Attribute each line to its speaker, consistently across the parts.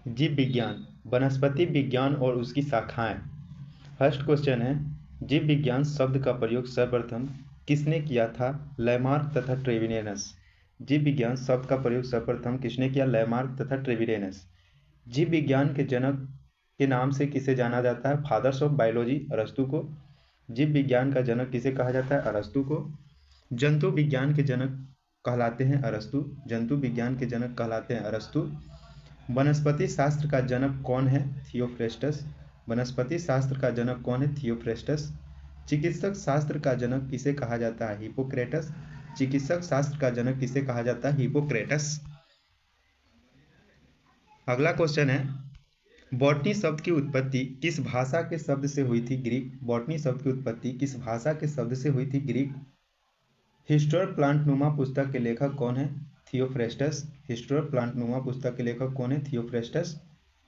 Speaker 1: जीव विज्ञान, वनस्पति विज्ञान और उसकी शाखाएं। फर्स्ट क्वेश्चन है, जीव विज्ञान शब्द का प्रयोग सर्वप्रथम किसने किया था? लैमार्क तथा ट्रेविनेनस। जीव विज्ञान शब्द का प्रयोग सर्वप्रथम किसने किया? लैमार्क तथा ट्रेविनेनस। जीव विज्ञान के जनक के नाम से किसे जाना जाता है? फादर्स ऑफ बायोलॉजी, अरस्तु को। जीव विज्ञान का जनक किसे कहा जाता है? अरस्तु को। जंतु विज्ञान के जनक कहलाते हैं अरस्तु। जंतु विज्ञान के जनक कहलाते हैं अरस्तु। वनस्पति शास्त्र का जनक कौन है? थियोफ्रेस्टस। वनस्पति शास्त्र का जनक कौन है? थियोफ्रेस्टस। चिकित्सक शास्त्र का जनक किसे कहा जाता है? हिपोक्रेटस। चिकित्सक शास्त्र का जनक किसे कहा जाता है? हिपोक्रेटस। अगला क्वेश्चन है, बॉटनी शब्द की उत्पत्ति किस भाषा के शब्द से हुई थी? ग्रीक। बॉटनी शब्द की उत्पत्ति किस भाषा के शब्द से हुई थी? ग्रीक। हिस्टोर प्लांटनुमा पुस्तक के लेखक कौन है? थियोफ्रेस्टस। हिस्टोर प्लांटनुमा पुस्तक के लेखक कौन है? थियोफ्रेस्टस।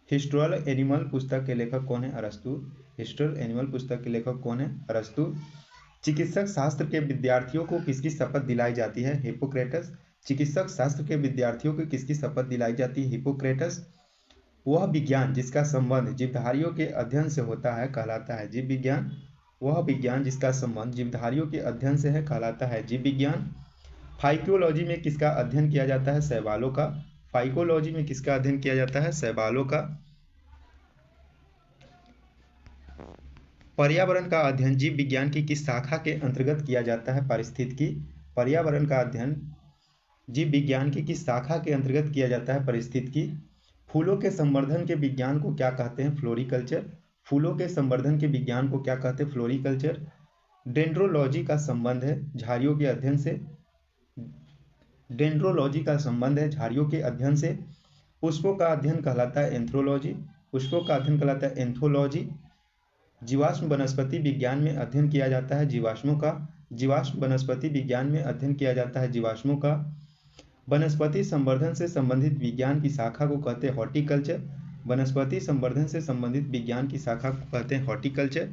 Speaker 1: हिस्टोरल एनिमल पुस्तक के लेखक कौन है? अरस्तु। हिस्टोरल एनिमल पुस्तक के लेखक कौन है? अरस्तु। चिकित्सक शास्त्र के विद्यार्थियों को किसकी शपथ दिलाई जाती है? हिपोक्रेटस। चिकित्सक शास्त्र के विद्यार्थियों को किसकी शपथ दिलाई जाती है? हिपोक्रेटस। वह विज्ञान जिसका संबंध जीवधारियों के अध्ययन से होता है कहलाता है जीव विज्ञान। वह विज्ञान जिसका संबंध जीवधारियों के अध्ययन से है कहलाता है जीव विज्ञान। फाइकोलॉजी में किसका अध्ययन किया जाता है? शैवालों का। फाइकोलॉजी में किसका अध्ययन किया जाता है? शैवालों का। पर्यावरण का अध्ययन जीव विज्ञान की किस शाखा के अंतर्गत किया जाता है? पारिस्थितिकी। पर्यावरण का अध्ययन जीव विज्ञान की किस शाखा के अंतर्गत किया जाता है? पारिस्थितिकी। फूलों के संवर्धन के विज्ञान को क्या कहते हैं? फ्लोरिकल्चर। फूलों के संवर्धन के विज्ञान को क्या कहते हैं? फ्लोरिकल्चर। डेंड्रोलॉजी का संबंध है झाड़ियों के अध्ययन से। डेंड्रोलॉजी का संबंध है झाड़ियों के अध्ययन से। पुष्पों का अध्ययन कहलाता है एंथ्रोलॉजी। पुष्पों का अध्ययन कहलाता है एंथोलॉजी। जीवाश्म वनस्पति विज्ञान में अध्ययन किया जाता है जीवाश्मों का। जीवाश्म वनस्पति विज्ञान में अध्ययन किया जाता है जीवाश्मों का। वनस्पति संवर्धन से संबंधित विज्ञान की शाखा को कहते हैं हॉर्टिकल्चर। वनस्पति संवर्धन से संबंधित विज्ञान की शाखा को कहते हैं हॉर्टिकल्चर।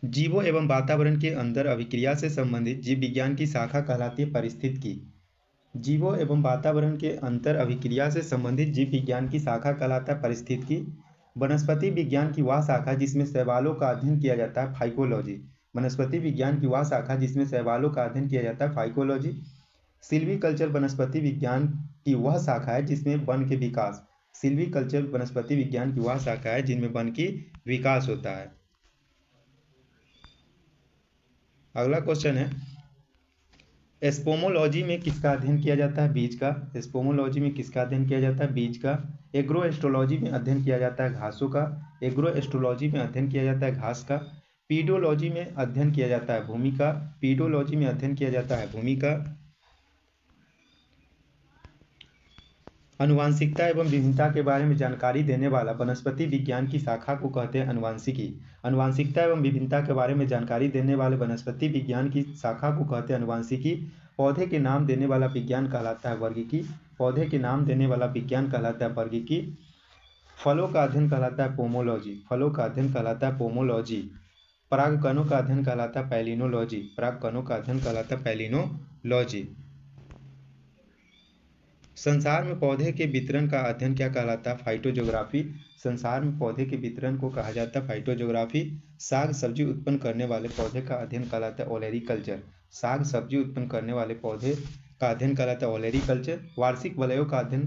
Speaker 1: जीवों एवं वातावरण के अंदर अभिक्रिया से संबंधित जीव विज्ञान की शाखा कहलाती है पारिस्थितिकी। जीवों एवं वातावरण के अंतर अभिक्रिया से संबंधित जीव विज्ञान की शाखा कहलाता है पारिस्थितिकी। वनस्पति विज्ञान की वह शाखा जिसमें शैवालों का अध्ययन किया जाता है फाइकोलॉजी। वनस्पति विज्ञान की वह शाखा जिसमें शैवालों का अध्ययन किया जाता है फाइकोलॉजी। सिल्वीकल्चर वनस्पति विज्ञान की वह शाखा है जिसमें वन के विकास। सिल्वीकल्चर वनस्पति विज्ञान की वह शाखा है जिनमें वन की विकास होता है। अगला क्वेश्चन है, एस्पोमोलॉजी में किसका अध्ययन किया जाता है? बीज का। एस्पोमोलॉजी में किसका अध्ययन किया जाता है? बीज का। एग्रोएस्ट्रोलॉजी में अध्ययन किया जाता है घासों का। एग्रोएस्ट्रोलॉजी में अध्ययन किया जाता है घास का। पीडोलॉजी में अध्ययन किया जाता है भूमि का। पीडोलॉजी में अध्ययन किया जाता है भूमि का। अनुवांशिकता एवं विभिन्नता के बारे में जानकारी देने वाला वनस्पति विज्ञान की शाखा को कहते हैं अनुवांशिकी। अनुवांशिकता एवं विभिन्नता के बारे में जानकारी देने वाले वनस्पति विज्ञान की शाखा को कहते हैं अनुवांशिकी। पौधे के नाम देने वाला विज्ञान कहलाता है वर्गीकी। पौधे के नाम देने वाला विज्ञान कहलाता है वर्गीकी। फलों का अध्ययन कहलाता है पोमोलॉजी। फलों का अध्ययन कहलाता है पोमोलॉजी। परागकणों का अध्ययन कहलाता है पैलिनोलॉजी। परागकणों का अध्ययन कहलाता है पैलिनोलॉजी। संसार में पौधे के वितरण का अध्ययन क्या कहलाता है? फाइटोजोग्राफी। संसार में पौधे के वितरण को कहा जाता है फाइटोजोग्राफी। साग सब्जी उत्पन्न करने वाले पौधे का अध्ययन कहलाता है ओलेरीकल्चर। साग सब्जी उत्पन्न करने वाले पौधे का अध्ययन कहलाता है ओलेरीकल्चर। वार्षिक वलयों का अध्ययन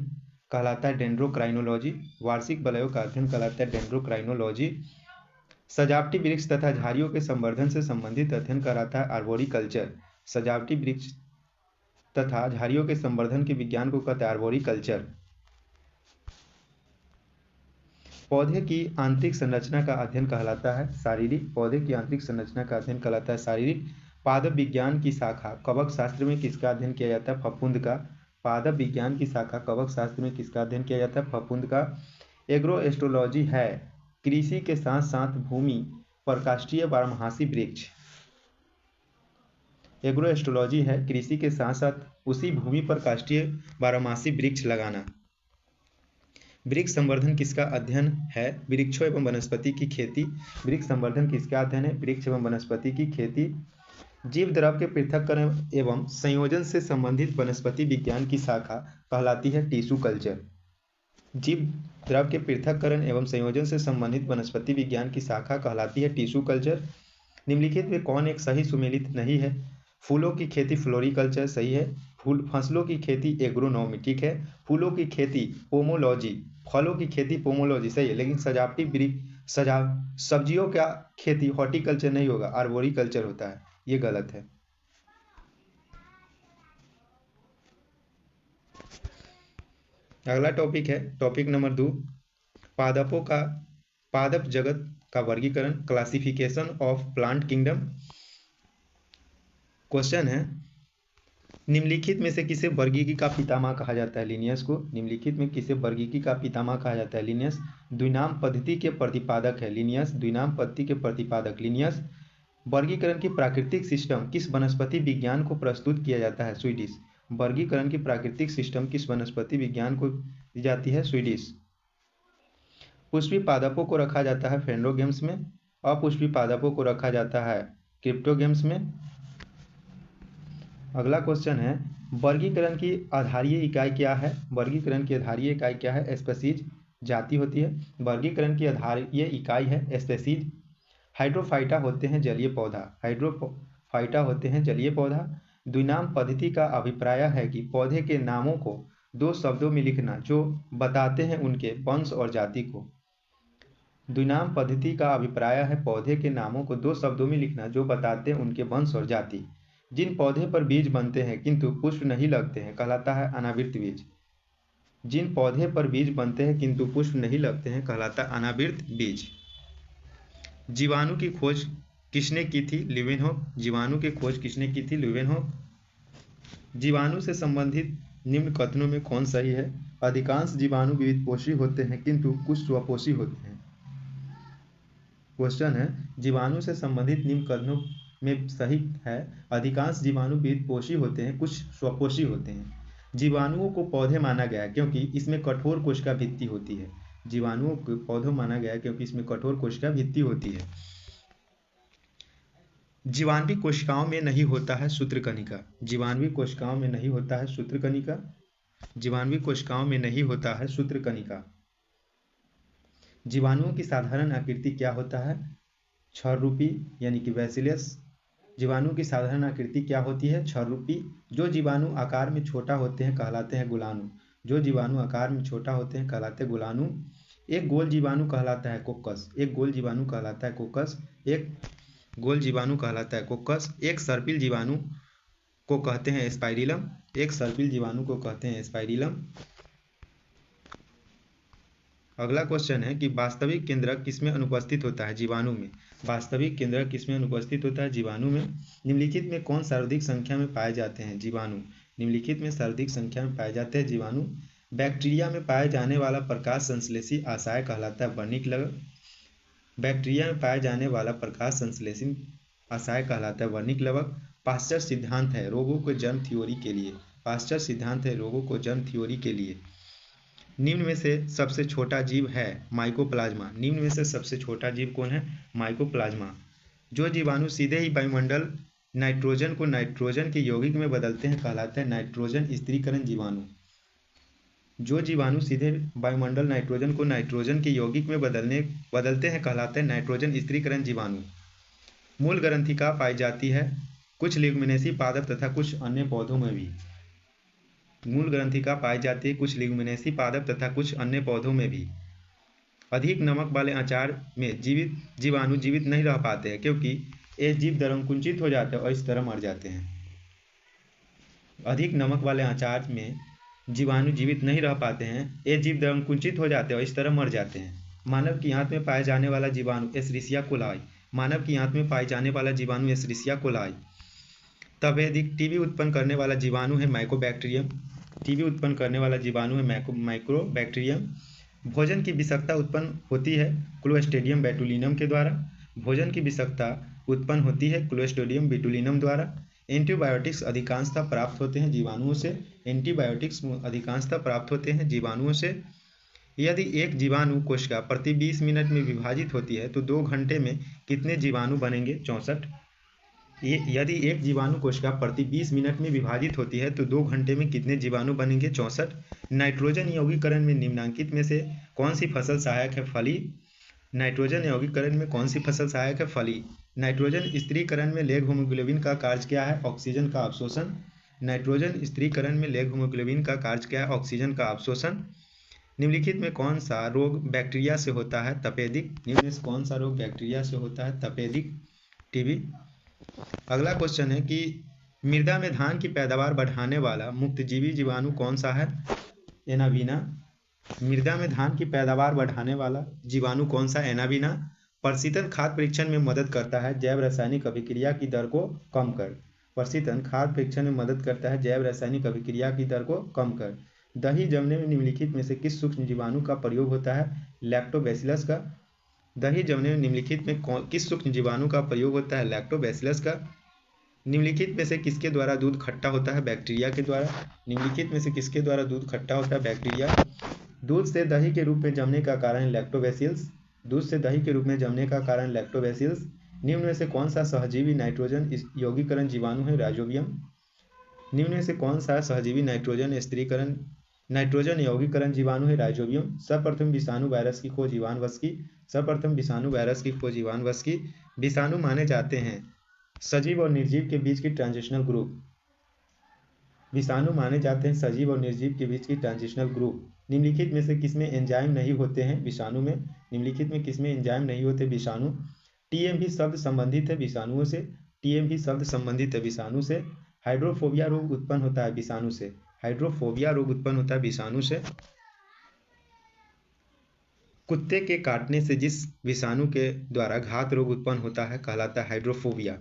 Speaker 1: कहलाता है डेंड्रोक्राइनोलॉजी। वार्षिक वलयों का अध्ययन कहलाता है डेंड्रोक्राइनोलॉजी। सजावटी वृक्ष तथा झाड़ियों के संवर्धन से संबंधित अध्ययन कहलाता है आर्बोरिकल्चर। सजावटी वृक्ष तथा झाड़ियों के संवर्धन के विज्ञान को कहते हैं आर्बोरिकल्चर। पौधे की आंतरिक संरचना का अध्ययन कहलाता है शारीरिक। पौधे की आंतरिक संरचना का अध्ययन कहलाता है शारीरिक। पादप विज्ञान की शाखा कवक शास्त्र में किसका अध्ययन किया जाता है? फफूंद का। पादप विज्ञान की शाखा कवक शास्त्र में किसका अध्ययन किया जाता है? फफूंद का। एग्रोएस्ट्रोलॉजी है कृषि के साथ साथ भूमि पर काष्ठीय बारहमासी वृक्ष। एग्रोएस्ट्रोलॉजी है कृषि के साथ साथ उसी भूमि पर काष्ठीय बारहमासी वृक्ष लगाना। वृक्ष संवर्धन किसका अध्ययन है? वृक्षों एवं वनस्पति की खेती। वृक्ष संवर्धन किसका अध्ययन है? वृक्ष एवं वनस्पति की खेती। जीव द्रव के पृथक्करण एवं संयोजन से संबंधित वनस्पति विज्ञान की शाखा कहलाती है टिश्यू कल्चर। जीव द्रव के पृथक्करण एवं संयोजन से संबंधित वनस्पति विज्ञान की शाखा कहलाती है टिश्यू कल्चर। निम्नलिखित में कौन एक सही सुमेलित नहीं है? फूलों की खेती फ्लोरिकल्चर सही है। फसलों की खेती एग्रोनॉमी ठीक है। फूलों की खेती पोमोलॉजी, फलों की खेती पोमोलॉजी सही है, लेकिन सजावटी सब्जियों का खेती हॉर्टिकल्चर नहीं होगा, आर्बोरिकल्चर होता है, ये गलत है। अगला टॉपिक है टॉपिक नंबर 2, पादप जगत का वर्गीकरण, classification of plant kingdom. Question है निम्नलिखित में से किसे वर्गीकी का पितामह कहा जाता है? लिनियस को। निम्नलिखित में किसे वर्गीकी का पितामह कहा जाता है? लिनियस। द्विनाम पद्धति के प्रतिपादक है लिनियस। द्विनाम पद्धति के प्रतिपादक लिनियस। वर्गीकरण की प्राकृतिक सिस्टम किस वनस्पति विज्ञान को प्रस्तुत किया जाता है? स्वीडिश। वर्गीकरण की प्राकृतिक सिस्टम किस वनस्पति विज्ञान को दी जाती है? स्वीडिश। पुष्पी पादपों को रखा जाता है फेंड्रोगेम्स में। अपुष्पी पादपों को रखा जाता है क्रिप्टोगेम्स में। अगला क्वेश्चन है वर्गीकरण की आधारीय इकाई क्या है? वर्गीकरण की आधारीय इकाई क्या है? स्पीशीज जाति होती है। वर्गीकरण की आधारीय इकाई है स्पीशीज। हाइड्रोफाइटा होते हैं जलीय पौधा। हाइड्रोफाइटा होते हैं जलीय पौधा। द्विनाम पद्धति का अभिप्राय है कि पौधे के नामों को दो शब्दों में लिखना जो बताते हैं उनके वंश और जाति को। द्विनाम पद्धति का अभिप्राय है पौधे के नामों को दो शब्दों में लिखना जो बताते हैं उनके वंश और जाति। जिन पौधे पर बीज बनते हैं किंतु पुष्प नहीं लगते हैं कहलाता है अनावृत बीज। जिन पौधे पर बीज बनते हैं किंतु पुष्प नहीं लगते हैं कहलाता है अनावृत बीज। जीवाणु की खोज किसने की थी? लीवेनहॉक। जीवाणु की खोज किसने की थी? लीवेनहॉक। जीवाणु से संबंधित निम्न कथनों में कौन सही है? अधिकांश जीवाणु विविधपोषी होते हैं किंतु कुछ स्वपोषी होते हैं। क्वेश्चन है जीवाणु से संबंधित निम्न कथनों में सही है अधिकांश जीवाणु विविधपोषी होते हैं कुछ स्वपोषी होते हैं। जीवाणुओं को पौधे माना गया क्योंकि इसमें कठोर कोशिका भित्ति होती है। जीवाणुओं को पौधों माना गया क्योंकि इसमें कठोर कोशिका भित्ति होती है। जीवाणुवी कोशिकाओं में नहीं होता है सूत्रकणिका। जीवाणुवी कोशिकाओं में नहीं होता है सूत्रकणिका। जीवाणुवी कोशिकाओं में नहीं होता है सूत्रकणिका। जीवाणुओं की साधारण आकृति क्या होता है? छर्रूपी यानी कि बैसिलस। जीवाणु की साधारण आकृति क्या होती है? छर्रूपी। जो जीवाणु आकार में छोटा होते हैं कहलाते हैं गुलाणु। जो जीवाणु आकार में छोटा होते हैं कहलाते हैं गुलाणु। एक गोल जीवाणु कहलाता है कोकस। एक गोल जीवाणु कहलाता है कोकस। एक गोल जीवाणु कहलाता है कोकस। एक सर्पिल जीवाणु को कहते हैं स्पाइरिलम। एक सर्पिल जीवाणु को कहते हैं स्पाइरिलम। अगला क्वेश्चन है कि वास्तविक केंद्रक किसमें अनुपस्थित होता है? जीवाणु में। वास्तविक केंद्रक किसमें अनुपस्थित होता है? जीवाणु में। निम्नलिखित में कौन सर्वाधिक संख्या में पाए जाते हैं? जीवाणु। निम्नलिखित में सर्वाधिक संख्या में पाए जाते हैं जीवाणु। बैक्टीरिया में पाए जाने वाला प्रकाश संश्लेषी आशय कहलाता है वर्निक लवक। बैक्टीरिया में पाए जाने वाला प्रकाश संश्लेषी आशय कहलाता है वर्निक लवक। पाश्चर सिद्धांत है रोगों को जन्म थ्योरी के लिए। पाश्चर सिद्धांत है रोगों को जन्म थ्योरी के लिए। निम्न में से सबसे छोटा जीव है माइकोप्लाज्मा। निम्न में से सबसे छोटा जीव कौन है? माइकोप्लाज्मा। जो जीवाणु सीधे ही वायुमंडल नाइट्रोजन को नाइट्रोजन के यौगिक में बदलते हैं कहलाते हैं नाइट्रोजन स्थिरीकरण जीवाणु। जो जीवाणु सीधे वायुमंडल नाइट्रोजन को नाइट्रोजन के यौगिक में बदलते हैं कहलाते हैं नाइट्रोजन स्थिरीकरण जीवाणु। मूल ग्रंथिका पाई जाती है कुछ लिग्यूमिनेसी पादप तथा कुछ अन्य पौधों में भी। मूल ग्रंथिका पाई जाती है कुछ लिग्यूमिनेसी पादप तथा कुछ अन्य पौधों में भी। अधिक नमक वाले अचार में जीवाणु जीवित नहीं रह पाते हैं क्योंकि ये जीव दरंकुंचित हो जाते हैं और इस तरह मर जाते हैं। अधिक नमक वाले अचार में जीवाणु जीवित नहीं रह पाते हैं, ये जीव दरंकुंचित हो जाते हैं और इस तरह मर जाते हैं। मानव की आंत में पाए जाने वाला जीवाणु एस्चेरिचिया कोलाई। मानव की आंत में पाए जाने वाला जीवाणु एस्चेरिचिया कोलाई। तपेदिक टीबी उत्पन्न करने वाला जीवाणु है माइकोबैक्टीरियम। टीबी उत्पन्न करने वाला जीवाणु है माइक्रोबैक्टीरियम। भोजन की विषाक्तता उत्पन्न होती है क्लोस्ट्रीडियम बोटुलिनम के द्वारा। भोजन की विषाक्तता उत्पन्न होती है क्लोस्ट्रीडियम बोटुलिनम द्वारा। एंटीबायोटिक्स अधिकांशतः प्राप्त होते हैं जीवाणुओं से। एंटीबायोटिक्स अधिकांशतः प्राप्त होते हैं जीवाणुओं से। यदि एक जीवाणु कोशिका प्रति 20 मिनट में विभाजित होती है तो 2 घंटे में कितने जीवाणु बनेंगे? 64। यदि एक जीवाणु कोशिका प्रति 20 मिनट में विभाजित होती है तो 2 घंटे में कितने जीवाणु बनेंगे? 64। नाइट्रोजन यौगीकरण में निम्नलिखित में से कौन सी फसल सहायक है? फली। नाइट्रोजन यौगीकरण में कौन सी फसल सहायक है? फली। नाइट्रोजन स्थिरीकरण में लेग हीमोग्लोबिन का कार्य क्या है? ऑक्सीजन का अवशोषण। नाइट्रोजन स्थिरीकरण में लेग हीमोग्लोबिन का कार्य क्या है? ऑक्सीजन का अवशोषण। निम्नलिखित में कौन सा रोग बैक्टीरिया से होता है? तपेदिक। निम्न में से कौन सा रोग बैक्टीरिया से होता है? तपेदिक, टीबी। अगला क्वेश्चन है कि मृदा में धान की पैदावार बढ़ाने वाला मुक्तजीवी जीवाणु कौन सा है? एनाबीना। मृदा में धान की पैदावार बढ़ाने वाला जीवाणु कौन सा? एनाबीना। प्रशीतन खाद परीक्षण में मदद करता है जैव रासायनिक अभिक्रिया की दर को कम कर। प्रशीतन खाद परीक्षण में मदद करता है जैव रासायनिक अभिक्रिया की दर को कम कर। दही जमने में निम्नलिखित में से किस सूक्ष्म जीवाणु का प्रयोग होता है? लैक्टोबैसिलस का। दही जमने में निम्नलिखित में किस सूक्ष्म जीवाणु का प्रयोग होता है? लैक्टोबैसिलस का। निम्नलिखित में से किसके द्वारा दूध खट्टा होता है? बैक्टीरिया के द्वारा। निम्नलिखित में से किसके द्वारा दूध खट्टा होता है? बैक्टीरिया। दूध से दही के रूप में जमने का कारण लैक्टोबैसिलस। दूध से दही के रूप में जमने का कारण लैक्टोबैसिलस। निम्न में से कौन सा सहजीवी नाइट्रोजन यौगीकरण जीवाणु है? राइजोबियम। निम्न में से कौन सा सहजीवी नाइट्रोजन यौगीकरण जीवाणु है? राइजोबियम। सर्वप्रथम विषाणु वायरस की खोज इवान वस्की। सर्वप्रथम विषाणु वायरस की खोज इवान वस्की। विषाणु माने जाते हैं सजीव और निर्जीव के बीच की ट्रांजिशनल ग्रुप। विषाणु माने जाते हैं सजीव और निर्जीव के बीच की ट्रांजिशनल ग्रुप। निम्नलिखित में से किसमें एंजाइम नहीं होते हैं? विषाणु में। निम्नलिखित में किसमें एंजाइम नहीं होते? विषाणु। टीएमवी शब्द संबंधित है विषाणुओं से। टीएमवी शब्द संबंधित है विषाणु से। हाइड्रोफोबिया रोग उत्पन्न होता है विषाणु से। हाइड्रोफोबिया रोग उत्पन्न होता है विषाणु से। कुत्ते के काटने से जिस विषाणु के द्वारा घात रोग उत्पन्न होता है कहलाता है हाइड्रोफोबिया।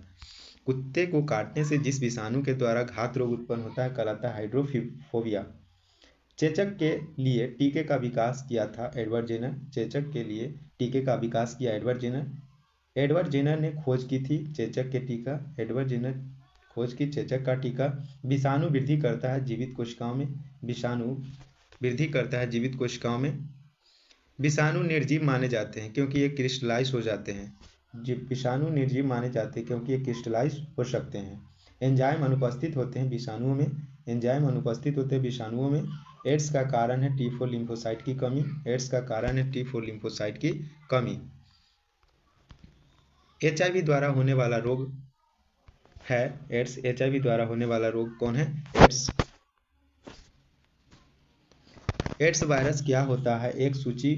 Speaker 1: कुत्ते को काटने से जिस विषाणु के द्वारा घात रोग उत्पन्न होता है कहलाता है हाइड्रोफोबिया। चेचक के लिए टीके का विकास किया था एडवर्ड जेनर। चेचक के लिए टीके का विकास किया एडवर्ड जेनर। एडवर्ड जेनर ने खोज की थी चेचक के टीका। एडवर्ड जेनर खोज की चेचक का टीका। विषाणु वृद्धि करता है जीवित कोशिकाओं में। विषाणु वृद्धि करता है जीवित कोशिकाओं में। विषाणु निर्जीव माने जाते हैं क्योंकि ये क्रिस्टलाइज हो जाते हैं। विषाणु निर्जीव माने जाते हैं क्योंकि ये क्रिस्टलाइज हो सकते हैं। एंजाइम अनुपस्थित होते हैं विषाणुओं में। एंजाइम अनुपस्थित होते हैं विषाणुओं में। एड्स का कारण है T4 लिम्फोसाइट की कमी। एड्स का कारण है T4 लिम्फोसाइट की कमी। HIV द्वारा होने वाला रोग है एड्स। HIV द्वारा होने वाला रोग कौन है? एड्स। एड्स वायरस क्या होता है? एक सूची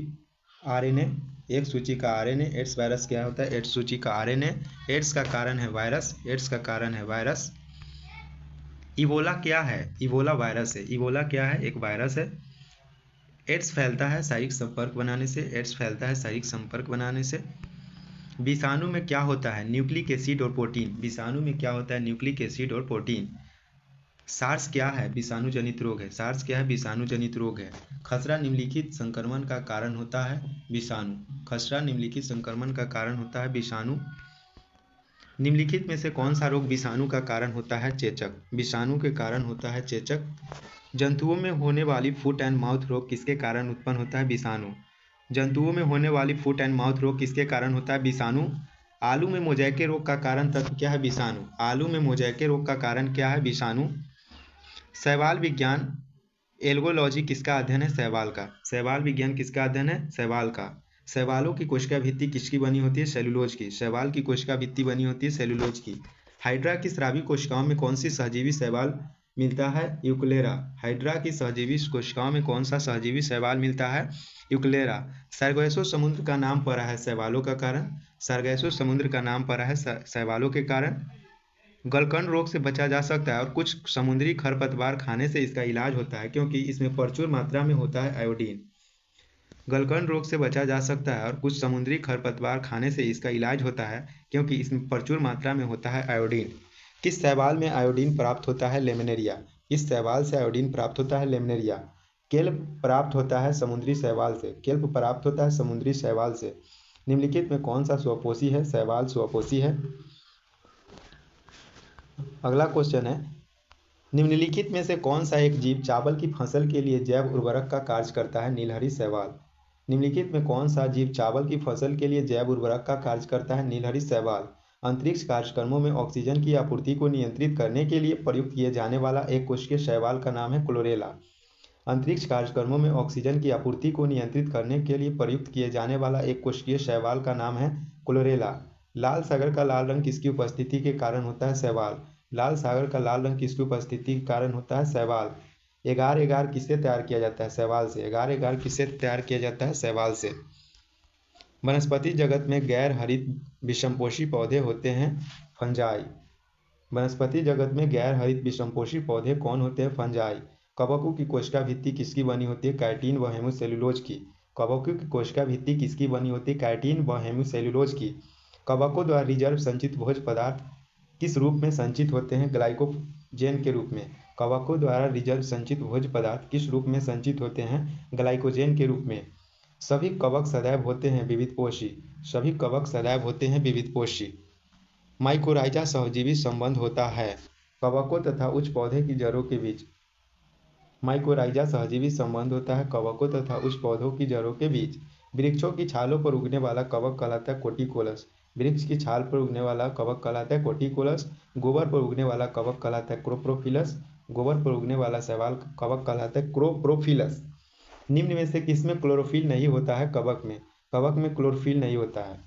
Speaker 1: आरएनए। एक सूची का आरएनए। एड्स वायरस क्या होता है? एड्स सूची का आरएनए। एड्स का कारण है वायरस। एड्स का कारण है वायरस। इबोला क्या है? इबोला वायरस है। इबोला क्या है? एक वायरस है। एड्स फैलता है शारीरिक संपर्क बनाने से। एड्स फैलता है शारीरिक संपर्क बनाने से। विषाणु में क्या होता है? न्यूक्लिक एसिड और प्रोटीन। विषाणु में क्या होता है? न्यूक्लिक एसिड और प्रोटीन। सार्स क्या है? विषाणु जनित रोग है। सार्स क्या है? विषाणु जनित रोग है। खसरा निम्नलिखित संक्रमण का कारण होता है विषाणु। खसरा निम्नलिखित संक्रमण का कारण होता है विषाणु। निम्नलिखित में से कौन सा रोग विषाणु का कारण होता है? चेचक। विषाणु के कारण होता है चेचक। जंतुओं में होने वाली फुट एंड माउथ रोग किसके कारण उत्पन्न होता है? विषाणु। जंतुओं में होने वाली फुट एंड माउथ रोग किसके कारण होता है? विषाणु। आलू में मोजैके रोग का कारण तत्व क्या है? विषाणु। आलू में मोजैके रोग का कारण क्या है? विषाणु। शैवाल विज्ञान एल्गोलॉजी किसका अध्ययन है? शैवाल का। शैवाल विज्ञान किसका अध्ययन है? शैवाल का। शैवालों की कोशिका भित्ति किसकी बनी होती है? सेलुलोज की। शैवाल की कोशिका भित्ति बनी होती है सेलुलोज की। हाइड्रा की स्रावी कोशिकाओं में कौन सी सहजीवी शैवाल मिलता है? यूक्लेरा। हाइड्रा की सहजीवी कोशिकाओं में कौन सा सहजीवी शैवाल मिलता है? यूक्लेरा। सरगैसो समुद्र का नाम पड़ा है शैवालों का कारण। सरगैसो समुद्र का नाम पड़ा है शैवालों के कारण। गलकंड रोग से बचा जा सकता है और कुछ समुद्री खरपतवार खाने से इसका इलाज होता है क्योंकि इसमें प्रचुर मात्रा में होता है आयोडीन। गलकंड रोग से बचा जा सकता है और कुछ समुद्री खरपतवार खाने से इसका इलाज होता है क्योंकि इसमें प्रचुर मात्रा में होता है आयोडीन। किस शैवाल में आयोडीन प्राप्त होता है? लेमिनेरिया। किस शैवाल से आयोडीन प्राप्त होता है? लेमिनेरिया। केल्प प्राप्त होता है समुद्री शैवाल से। केल्प प्राप्त होता है समुद्री शैवाल से। निम्नलिखित में कौन सा स्वपोषी है? शैवाल स्वपोषी है। अगला क्वेश्चन है निम्नलिखित में से कौन सा एक जीव चावल की फसल के लिए जैव उर्वरक का कार्य करता है? नीलहरी शैवाल। निम्नलिखित में कौन सा जीव चावल की फसल के लिए जैव उर्वरक का कार्य करता है? नीलहरी शैवाल। अंतरिक्ष कार्यक्रमों में ऑक्सीजन की आपूर्ति को नियंत्रित करने के लिए प्रयुक्त किए जाने वाला एक कोशिकीय शैवाल का नाम है क्लोरेला। अंतरिक्ष कार्यक्रमों में ऑक्सीजन की आपूर्ति को नियंत्रित करने के लिए प्रयुक्त किए जाने वाला एक कोशिकीय शैवाल का नाम है क्लोरेला। लाल सागर का लाल रंग किसकी उपस्थिति के कारण होता है? शैवाल। लाल सागर का लाल रंग किसकी उपस्थिति के कारण होता है? शैवाल। एगार एगार किससे तैयार किया जाता है? शैवाल से। एगार एगार किससे तैयार किया जाता है? शैवाल से। वनस्पति जगत में गैर हरित विषमपोषी पौधे होते हैं? फंजाई। वनस्पति जगत में गैर हरित विषमपोषी पौधे कौन होते हैं? फंजाई। कवकों की कोशिका भित्ति किसकी बनी होती है? काइटिन व हेमोसेलुलोज की। कवकों की कोशिका भित्ति किसकी बनी होती है? काइटिन व हेमोसेलुलोज की। कवकों द्वारा रिजर्व संचित भोज्य पदार्थ किस रूप में संचित होते हैं? ग्लाइकोजेन के रूप में। कवकों द्वारा रिजर्व संचित भोज्य पदार्थ किस रूप में संचित होते हैं? ग्लाइकोजेन के रूप में। सभी कवक सदैव होते हैं विविधपोषी। सभी कवक सदैव होते हैं विविधपोषी। माइकोराइजा सहजीवी संबंध होता है कवकों तथा उच्च पौधे की जड़ों के बीच। माइकोराइजा सहजीवी संबंध होता है कवकों तथा उच्च पौधों की जड़ों के बीच। वृक्षों की छालों पर उगने वाला कवक कहलाता है कोटिकोलस। वृक्ष की छाल पर उगने वाला कवक कहलाता है कोटिकोलस। गोबर पर उगने वाला कवक कहलाता है क्रोप्रोफिलस। गोबर पर उगने वाला शैवाल कवक कहलाता है क्रोप्रोफिलस। निम्न में से किसमें क्लोरोफिल नहीं होता है? कवक में। कवक में क्लोरोफिल नहीं होता है।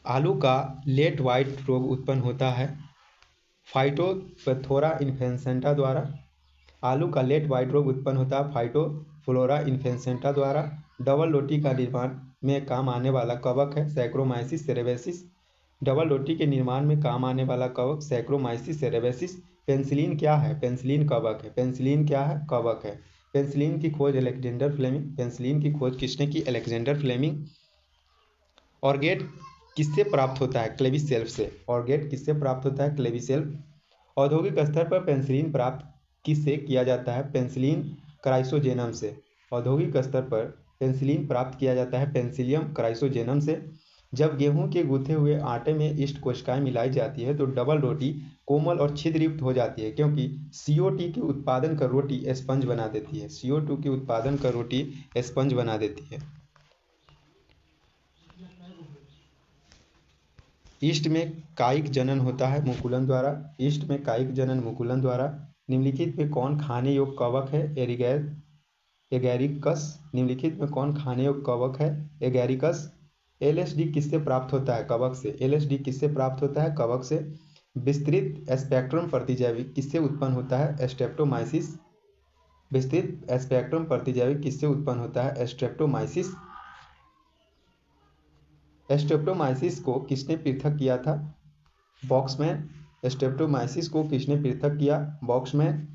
Speaker 1: आलू का लेट वाइट रोग उत्पन्न होता है फाइटोप्थोरा इन्फेक्शंटा द्वारा। आलू का लेट वाइट रोग उत्पन्न होता है फाइटोफ्लोरा इन्फेक्शंटा द्वारा। डबल रोटी का निर्माण में काम आने वाला कवक है सैक्रोमाइसिस सेरेबेसिस। डबल रोटी के निर्माण में काम आने वाला कवक सैक्रोमाइसिस सेरेबेसिस। पेंसिलिन क्या है? पेंसिलिन कवक है। पेंसिलिन क्या है? कवक है। पेंसिलिन की खोज अलेक्जेंडर फ्लेमिंग। पेंसिलिन की खोज किसने की? Alexander Fleming. ऑर्गेट किससे प्राप्त होता है? क्लेविसेल्फ से। ऑर्गेट किससे प्राप्त होता है? क्लेविसेल्फ। औद्योगिक स्तर पर पेंसिलिन प्राप्त किससे किया जाता है? पेंसिलिन क्राइसोजेनम से। औद्योगिक स्तर पर पेंसिलिन प्राप्त किया जाता है पेंसिलियम क्राइसोजेनम से। जब गेहूं के गूथे हुए आटे में ईस्ट कोशिकाएं मिलाई जाती है तो डबल रोटी कोमल और छिद्रयुक्त हो जाती है क्योंकि CO2 के उत्पादन कर रोटी स्पंज बना देती है। CO2 के उत्पादन कर रोटी स्पंज बना देती है। ईस्ट में कायिक जनन होता है मुकुलन द्वारा। ईस्ट में कायिक जनन मुकुलन द्वारा। निम्नलिखित में कौन खाने योग्य कवक है? एगैरिकस। निम्नलिखित में कौन खाने योग्य कवक है? एगैरिकस। LSD किससे प्राप्त होता है? कवक से। LSD किससे प्राप्त होता है? कवक से। विस्तृत स्पेक्ट्रम प्रतिजैविक किससे उत्पन्न होता है? स्ट्रेप्टोमाइसिस। विस्तृत स्पेक्ट्रम प्रतिजैविक किससे उत्पन्न होता है? स्ट्रेप्टोमाइसिस। स्ट्रेप्टोमाइसिस को किसने पृथक किया था? बॉक्समैन। स्ट्रेप्टोमाइसिस को किसने पृथक किया? बॉक्समैन।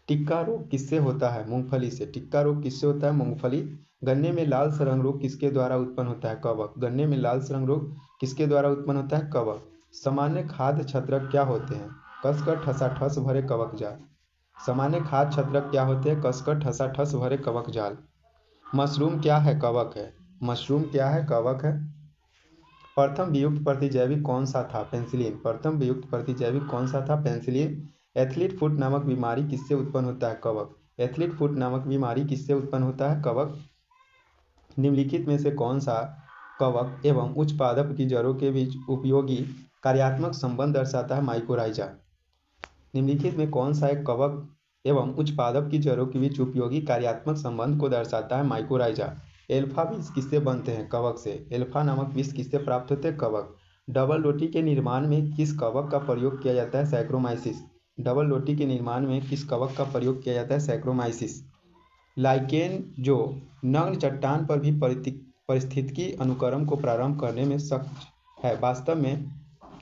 Speaker 1: टिक्का रोग किससे होता है? मूंगफली से। टिक्का रोग किससे होता है? मूंगफली। गन्ने में लाल सरंग रोग किसके द्वारा उत्पन्न होता है? कवक। गन्ने में लाल सरंग रोग किसके द्वारा उत्पन्न होता है? कवक। सामान्य खाद्य छत्रक क्या होते हैं? कसकर ठसाठस भरे कवक जाल। सामान्य खाद्य छत्रक क्या होते हैं? कसकर ठसाठस भरे कवक जाल। मशरूम क्या है? कवक है। मशरूम क्या है? कवक है। प्रथम वियुक्त प्रतिजैविक कौन सा था? पेंसिलिन। प्रथम वियुक्त प्रतिजैविक कौन सा था? पेंसिलिन। एथलीट फुट नामक बीमारी किससे उत्पन्न होता है? कवक। एथलीट फुट नामक बीमारी किससे उत्पन्न होता है? कवक। निम्नलिखित में से कौन सा कवक एवं उच्च पादप की जड़ों के बीच उपयोगी कार्यात्मक संबंध दर्शाता है? माइकोराइजा। निम्नलिखित में कौन सा एक कवक एवं उच्च पादप की जड़ों के बीच उपयोगी कार्यात्मक संबंध को दर्शाता है? माइकोराइजा। एल्फा विष किससे बनते हैं? कवक से। एल्फा नामक विष किससे प्राप्त होते हैं? कवक। डबल रोटी के निर्माण में किस कवक का प्रयोग किया जाता है? सैक्रोमाइसिस। डबल रोटी के निर्माण में किस कवक का प्रयोग किया जाता है? सैक्रोमाइसिस। लाइकेन जो नग्न चट्टान पर भी परिस्थितिकी अनुक्रम को प्रारंभ करने में सक्षम है वास्तव में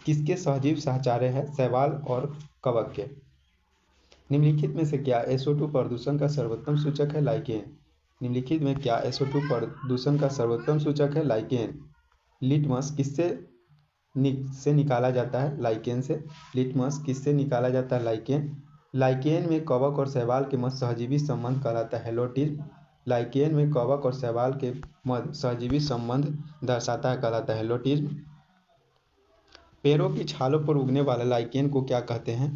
Speaker 1: किसके सहजीव सहचार्य है? शैवाल और कवक के। निम्नलिखित में से क्या SO2 प्रदूषण का सर्वोत्तम सूचक है? लाइकेन। निम्नलिखित में क्या SO2 प्रदूषण का सर्वोत्तम सूचक है? लाइकेन। लिटमस किससे निकाला जाता है? लाइकेन से। लिटमस किससे निकाला जाता है? लाइकेन। लाइकेन में कवक और शैवाल के मध्य सहजीवी संबंध कहलाता है हेलोटिज्म। लाइकेन में कवक और शैवाल के मध्य सहजीवी संबंध दर्शाता है कहलाता है हेलोटिज्म। पेड़ों की छालों पर उगने वाला लाइकेन को क्या कहते हैं?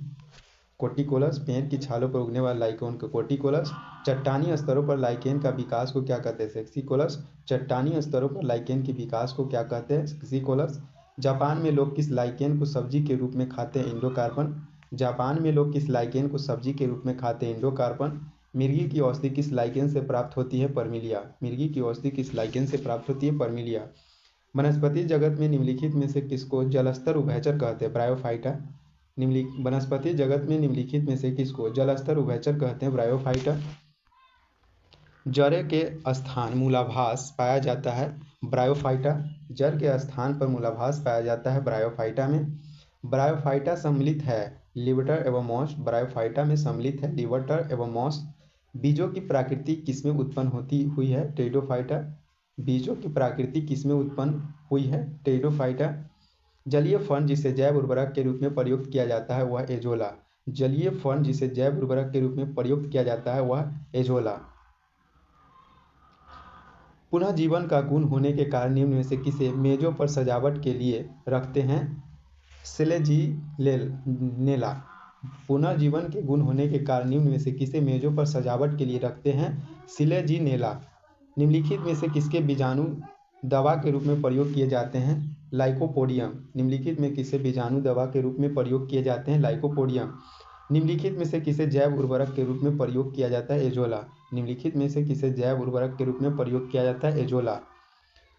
Speaker 1: कोटिकोलस। पेड़ की छालों पर उगने वाला लाइकेन को कोटिकोलस। चट्टानी स्तरों पर लाइकेन का विकास को क्या कहते हैं? सेक्सिकोलस। चट्टानी स्तरों पर लाइकेन के विकास को क्या कहते हैं? सेक्सिकोलस। जापान में लोग किस लाइकेन को सब्जी के रूप में खाते हैं? इंडोकार्पन। जापान में लोग किस लाइकेन को सब्जी के रूप में खाते हैं? इंडोकार्पन। मिर्गी की औषधि किस लाइकेन से प्राप्त होती है? परमिलिया। मिर्गी की औषधि किस लाइकेन से प्राप्त होती है? परमिलिया। वनस्पति जगत में निम्नलिखित में से किसको जलस्तर उभयचर कहते हैं? ब्रायोफाइटा। वनस्पति जगत में निम्नलिखित में से किसको जलस्तर उभयचर कहते हैं? ब्रायोफाइटा। जड़ के स्थान मूलाभास पाया जाता है? ब्रायोफाइटा। जड़ के स्थान पर मूलाभास पाया जाता है ब्रायोफाइटा में। ब्रायोफाइटा सम्मिलित है लिवर्टर एवं मॉस। ब्रायोफाइटा में सम्मिलित है लिवर्टर एवं मॉस। बीजों की प्रकृति किसमें उत्पन्न होती हुई है? टेरिडोफाइटा। बीजों की प्रकृति किसमें उत्पन्न हुई है? टेरिडोफाइटा। जलीय फर्न जिसे जैव उर्वरक के रूप में प्रयुक्त किया जाता है वह एजोला। जलीय फर्न जिसे जैव उर्वरक के रूप में प्रयुक्त किया जाता है वह एजोला। पुनः जीवन का गुण होने के कारण निम्न में से किसे मेजों पर सजावट के लिए रखते हैं? सिलेजिनेला। पुनर्जीवन के गुण होने के कारण निम्न में से किसे मेजों पर सजावट के लिए रखते हैं? सिलेजिनेला। निम्नलिखित में से किसके बीजाणु दवा के रूप में प्रयोग किए जाते हैं? लाइकोपोडियम। निम्नलिखित में किसे बीजाणु दवा के रूप में प्रयोग किए जाते हैं? लाइकोपोडियम। निम्नलिखित में से किसे जैव उर्वरक के रूप में प्रयोग किया जाता है? एजोला। निम्नलिखित में से किसे जैव उर्वरक के रूप में प्रयोग किया जाता है? एजोला।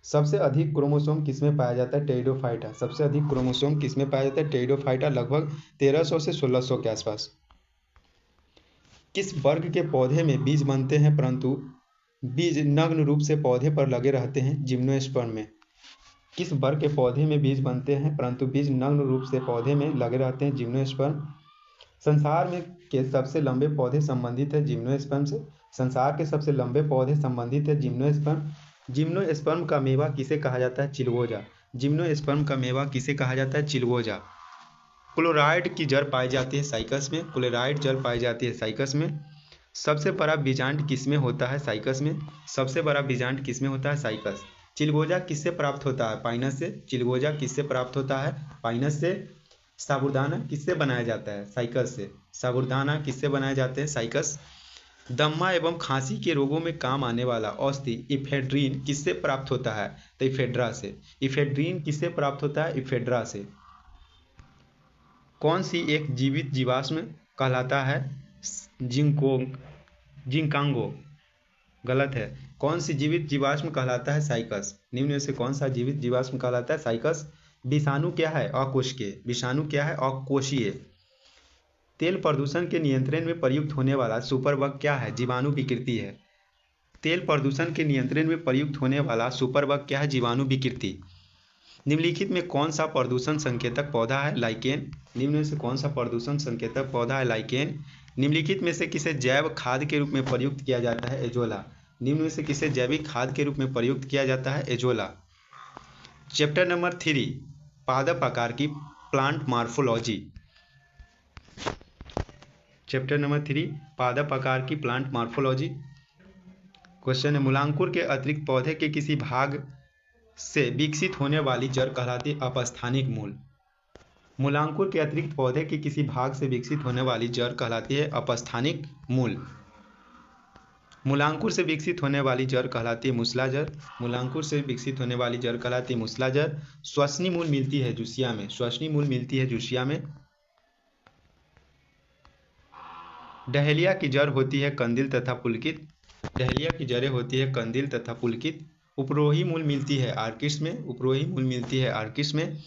Speaker 1: सबसे अधिक क्रोमोसोम किसमें पाया जाता है? टेरिडोफाइटा। सबसे अधिक क्रोमोसोम किसमें पाया जाता है? टेरिडोफाइटा, लगभग 1300 से 1600 के आसपास। किस वर्ग के पौधे में बीज बनते हैं परंतु बीज नग्न रूप से पौधे पर लगे रहते हैं? जिम्नोस्पर्म में। किस वर्ग के पौधे में बीज बनते हैं परंतु बीज नग्न रूप से पौधे में लगे रहते हैं? जिम्नोस्पर्म। संसार में के सबसे लंबे पौधे संबंधित है जिम्नोस्पर्म से। संसार के सबसे लंबे पौधे संबंधित है जिम्नोस्पर्म। जिम्नोस्पर्म का मेवा किसे कहा जाता है? चिलगोजा। जिम्नोस्पर्म का मेवा किसे कहा जाता है? चिलगोजा। क्लोराइड की जड़ पाई जाती है साइकस में। क्लोराइड जड़ पाई जाती है साइकस में। सबसे बड़ा बीजांड किसमें होता है? साइकस में। सबसे बड़ा बीजांड किसमें होता है? साइकस। चिलगोजा किससे प्राप्त होता है? पाइनस से। चिलगोजा किससे प्राप्त होता है? पाइनस से। साबूदाना किससे बनाया जाता है? साइकस से। साबूदाना किससे बनाए जाते हैं? साइकस। दम्मा एवं खांसी के रोगों में काम आने वाला औषधि इफेड्रीन किससे प्राप्त होता है? तो इफेड्रा से। इफेड्रीन किससे प्राप्त होता है? इफेड्रा से। कौन सी एक जीवित जीवाश्म कहलाता है? जिंकांगो। गलत है। कौन सी जीवित जीवाश्म कहलाता है? साइकस। निम्न में से कौन सा जीवित जीवाश्म कहलाता है? साइकस। विषाणु क्या है? अकोशिकीय। विषाणु क्या है? अकोशिकीय। तेल प्रदूषण के नियंत्रण में प्रयुक्त होने वाला सुपरबग क्या है? जीवाणु विकृति है। तेल प्रदूषण के नियंत्रण में प्रयुक्त होने वाला सुपरबग क्या है? जीवाणु विकृति। निम्नलिखित में कौन सा प्रदूषण संकेतक पौधा है? लाइकेन। निम्न में से कौन सा प्रदूषण संकेतक पौधा है? लाइकेन। निम्नलिखित में से किसे जैव खाद के रूप में प्रयुक्त किया जाता है? एजोला। निम्न में से किसे जैविक खाद के रूप में प्रयुक्त किया जाता है? एजोला। चैप्टर नंबर 3, पादप आकार की प्लांट मॉर्फोलॉजी। चैप्टर नंबर 3, पादप आकार की प्लांट मॉर्फोलॉजी। क्वेश्चन है, मूलांकुर के अतिरिक्त पौधे के किसी भाग से विकसित होने वाली जड़ कहलाती है अपस्थानिक मूल। मूलांकुर के अतिरिक्त पौधे के किसी भाग से विकसित होने वाली जड़ कहलाती है अपस्थानिक मूल। मूलांकुर से विकसित होने वाली जड़ कहलाती है मूसला जड़। मूलांकुर से विकसित होने वाली जड़ कहलाती है मूसला जड़। श्वसनी मूल मिलती है जूसिया में। श्वसनी मूल मिलती है जूसिया में। डहेलिया की जड़ होती है कंदील तथा पुलकित। डहेलिया की जड़ें होती है कंदील तथा पुलकित। उपरोही मूल मिलती है आर्किस में। उपरोही मूल मिलती है आर्किस में।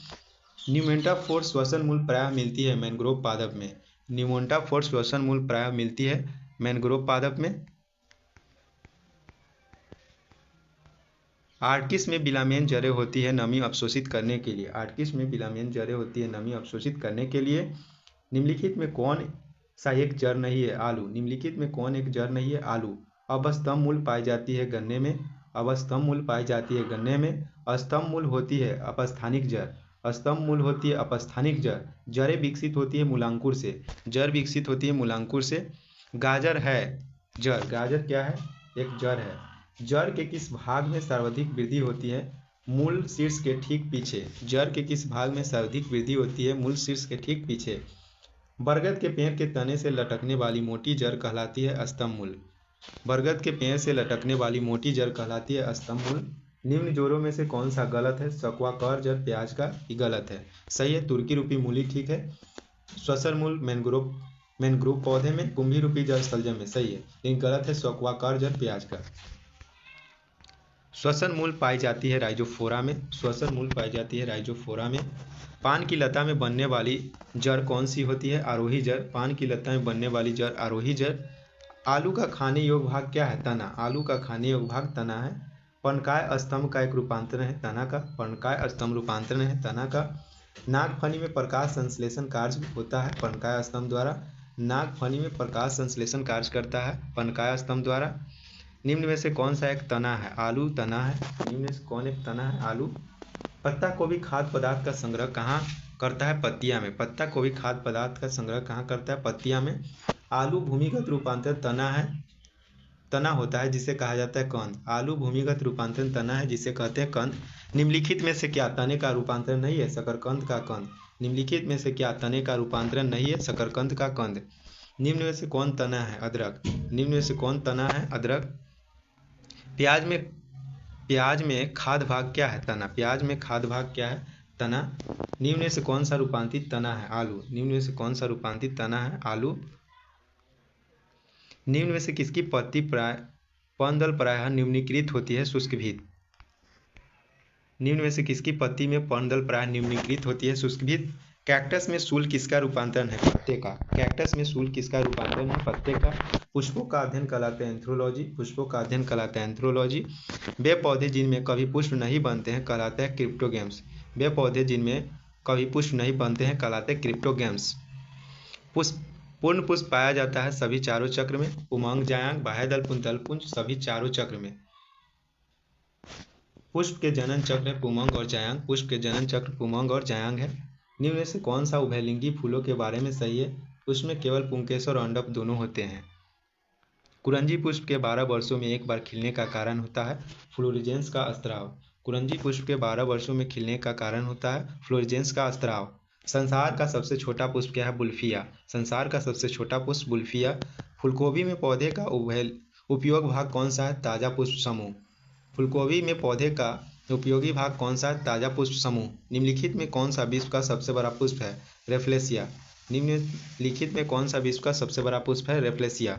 Speaker 1: न्यूमेंटाफोर श्वसन मूल प्रायः मिलती है मैंग्रोव पादप में। न्यूमेंटाफोर श्वसन मूल प्रायः मिलती है मैंग्रोव पादप में। आर्किस में बिलामेन जड़ें होती है नमी अवशोषित करने के लिए। आर्किस में बिलामेन जड़ें होती है नमी अवशोषित करने के लिए। निम्नलिखित में कौन सा एक जड़ नहीं है? आलू। निम्नलिखित में कौन एक जड़ नहीं है? आलू। अवस्तंभ मूल पाई जाती है गन्ने में। अवस्तंभ मूल पाई जाती है गन्ने में। स्तंभ मूल होती है अपस्थानिक जड़। स्तंभ मूल होती है अपस्थानिक जड़। जड़ें विकसित होती है मूलांकुर से। जड़ विकसित होती है मूलांकुर से। गाजर है जड़। गाजर क्या है? एक जड़ है। जड़ के किस भाग में सर्वाधिक वृद्धि होती है? मूल शीर्ष के ठीक पीछे। जड़ के किस भाग में सर्वाधिक वृद्धि होती है? मूल शीर्ष के ठीक पीछे। बरगद के पेड़ के तने से लटकने वाली मोटी जड़ कहलाती है स्तंभ मूल। बरगद के पेड़ से लटकने वाली मोटी जड़ कहलाती है स्तंभ मूल। निम्न जोड़ों में से कौन सा गलत है? सकुआ कर जड़ प्याज का, ये गलत है। सही है तुर्की रूपी मूली, ठीक है। श्वसन मूल मैनग्रोव पौधे में, कुंभी रूपी जल शलजम में, सही है। लेकिन गलत है सकुआ कर जड़ प्याज का। श्वसन मूल पाई जाती है राइजोफोरा में, श्वसन मूल पाई जाती है राइजोफोरा में। पान की लता में बनने वाली जड़ कौन सी होती है? आरोही जड़। पान की लता में बनने वाली जड़ आरोही जड़। आलू का खाने योग्य भाग क्या है? तना। आलू का खाने योग्य भाग तना है। पर्णकाय स्तंभ का एक रूपांतरण है तना का, पर्णकाय स्तंभ रूपांतरण है तना का। नागफनी में प्रकाश संश्लेषण कार्य होता है पर्णकाय स्तंभ द्वारा। नागफनी में प्रकाश संश्लेषण कार्य करता है पर्णकाय स्तंभ द्वारा। निम्न में से कौन सा एक तना है? आलू तना है। निम्न में से कौन एक तना है? आलू। पत्ता गोभी खाद्य पदार्थ का संग्रह कहाँ करता है? पत्तियां में। पत्ता गोभी खाद्य पदार्थ का संग्रह कहाँ करता है? पत्तियां में। आलू भूमिगत रूपांतरण तना है, तना होता है जिसे कहा जाता है कंद। आलू भूमिगत रूपांतरण तना है जिसे कहते हैं कंद। निम्नलिखित में से क्या तने का रूपांतरण नहीं है? शकरकंद का कंद। निम्नलिखित में से क्या तने का रूपांतरण नहीं है? शकरकंद का कंद। निम्न में से कौन तना है? अदरक। निम्न में से कौन तना है? अदरक। प्याज में खाद्य भाग क्या है? तना। प्याज में खाद्य भाग क्या है? तना। निम्न में से कौन सा रूपांतरित तना है? आलू। निम्न में से कौन सा रूपांतरित तना है? आलू। निम्न में से किसकी पत्ती पर्णदल प्रायः निम्नीकृत होती है? शुष्कभित। निम्न में से किसकी पत्ती में पर्णदल प्रायः निम्नीकृत होती है? शुष्कभित। कैक्टस में शूल किसका रूपांतरण है? पत्ते का। कैक्टस में शूल किसका रूपांतरण है? पत्ते का। पुष्पों का अध्ययन कहलाता है एंथ्रोलॉजी। पुष्पों का अध्ययन कहलाता है एंथ्रोलॉजी। वे पौधे जिनमें कभी पुष्प नहीं बनते हैं कहलाते हैं क्रिप्टोगेम्स। वे पौधे जिनमें कभी पुष्प नहीं बनते हैं कहलाते हैं क्रिप्टोगेम्स। पुष्प पूर्ण पुष्प पाया जाता है सभी चारों चक्र में। उमंग, जायांग, बाह्यदल पुंज, दलपुंज, सभी चारों चक्र में। पुष्प के जनन चक्र है पुमंग और जायांग। पुष्प के जनन चक्र पुमंग और जायांग है। निम्न में से कौन सा उभयलिंगी फूलों के बारे में सही है? उसमें केवल पुंकेसर और अंडप दोनों होते हैं। कुरंजी पुष्प के 12 वर्षों में एक बार खिलने का कारण होता है फ्लोरिजेंस का स्त्राव। कुरंजी पुष्प के 12 वर्षों में खिलने का कारण होता है फ्लोरिजेंस का स्त्राव। संसार का सबसे छोटा पुष्प क्या है? बुल्फिया। संसार का सबसे छोटा पुष्प बुल्फिया। फूलगोभी में पौधे का उपयोग भाग कौन सा है? ताजा पुष्प समूह। फूलगोभी में पौधे का उपयोगी भाग कौन सा है? ताजा पुष्प समूह। निम्नलिखित में कौन सा विश्व का सबसे बड़ा पुष्प है? रेफ्लेसिया। निम्नलिखित में कौन सा विश्व का सबसे बड़ा पुष्प है? रेफ्लेसिया।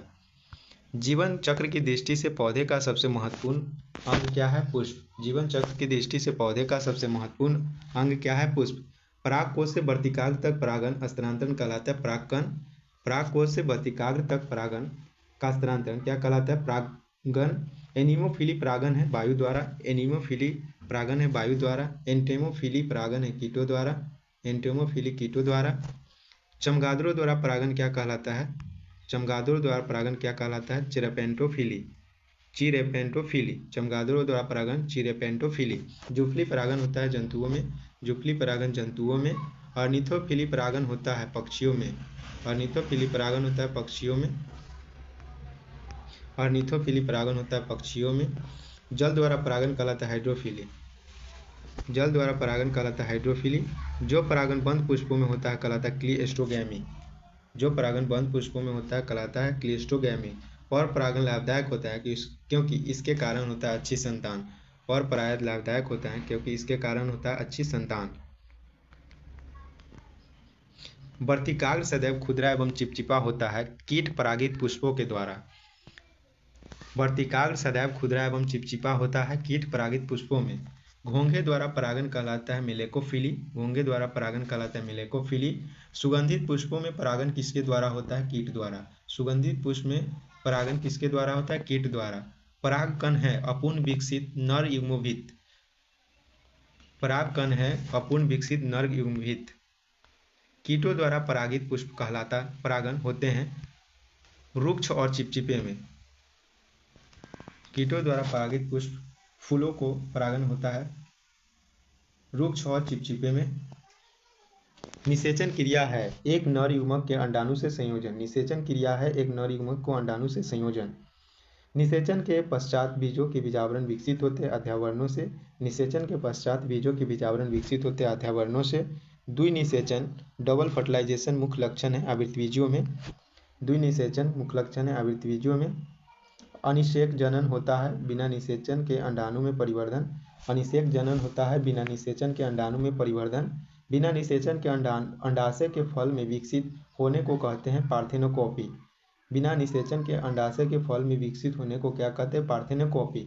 Speaker 1: जीवन चक्र की दृष्टि से पौधे का सबसे महत्वपूर्ण अंग क्या है? पुष्प। जीवन चक्र की दृष्टि से पौधे का सबसे महत्वपूर्ण अंग क्या है? पुष्प। परागकोश से वर्तिकाग्र तक परागन स्थानांतरण कहलाता है परागकण। परागकोश से वर्तिकाग्र तक परागन का स्थानांतरण क्या कहलाता है? परागन। एनीमोफिली परागन है वायु द्वारा। एनीमोफिली परागन है वायु द्वारा। एंटेमोफिली परागन है कीटों द्वारा। एंटेमोफिली कीटों द्वारा। चमगादड़ों द्वारा परागन क्या कहलाता है? चमगादड़ों द्वारा परागन क्या कहलाता है? चिरेपेंटोफिली। चिरेपेंटोफिली। चमगादड़ों द्वारा परागन चिरेपेंटोफिली। जुफली परागन होता है जंतुओं में। जुफली परागन जंतुओं में। अर्निथोफिली परागन होता है पक्षियों में। अर्निथोफिली परागन होता है पक्षियों में। अर्निथोफिली परागन होता है पक्षियों में। जल द्वारा परागन कहलाता है हाइड्रोफिली। जल द्वारा परागन कहलाता है हाइड्रोफिली। जो परागन बंद पुष्पों में होता है कहलाता है क्लीस्टोगैमी। जो परागन बंद पुष्पों में होता है कहलाता है क्लीस्टोगैमी। पर परागन लाभदायक होता है क्योंकि इसके कारण होता है अच्छी संतान। पर परागन लाभदायक होता है क्योंकि इसके कारण होता है अच्छी संतान। वर्तिकाग्र सदैव खुदरा एवं चिपचिपा होता है कीट परागित पुष्पों के द्वारा। वर्तिकाग्र सदैव खुदरा एवं चिपचिपा होता है कीट परागित पुष्पों में। घोंघे द्वारा परागन कहलाता है मिलेकोफिली। घोंघे द्वारा परागन कहलाता है मिलेकोफिली। सुगंधित पुष्पों में परागन किसके द्वारा होता है? कीट द्वारा। सुगंधित पुष्प में परागन किसके द्वारा होता है? कीट द्वारा। परागकण है अपूर्ण विकसित नर युग्मोभित। परागकण है अपूर्ण विकसित नर युग्मोभित। कीटों द्वारा परागित पुष्प कहलाता परागन होते हैं रुक्ष और चिपचिपे में। कीटों द्वारा परागित पुष्प फूलों को परागन होता है रुक्ष और चिपचिपे में। निषेचन क्रिया है एक नर युग्मक के अंडाणु से संयोजन। निषेचन क्रिया है एक नर युग्मक को अंडाणु से संयोजन। निषेचन के पश्चात बीजों के बीजावरण विकसित होते अध्यावरणों से। निषेचन के पश्चात बीजों के बीजावरण विकसित होते अध्यावरणों से। द्विनिषेचन डबल फर्टिलाइजेशन मुख्य लक्षण है आवृतबीजियों में। द्विनिषेचन मुख्य लक्षण है आवृतबीजियों में। अनिषेक जनन होता है बिना निषेचन के अंडाणु में परिवर्धन अनिषेक जनन होता है बिना निषेचन के अंडाणु में परिवर्धन। बिना निषेचन के अंडाशय के फल में विकसित होने को कहते हैं पार्थेनोकॉपी। बिना निषेचन के अंडाशय के फल में विकसित होने को क्या कहते हैं? पार्थेनोकॉपी।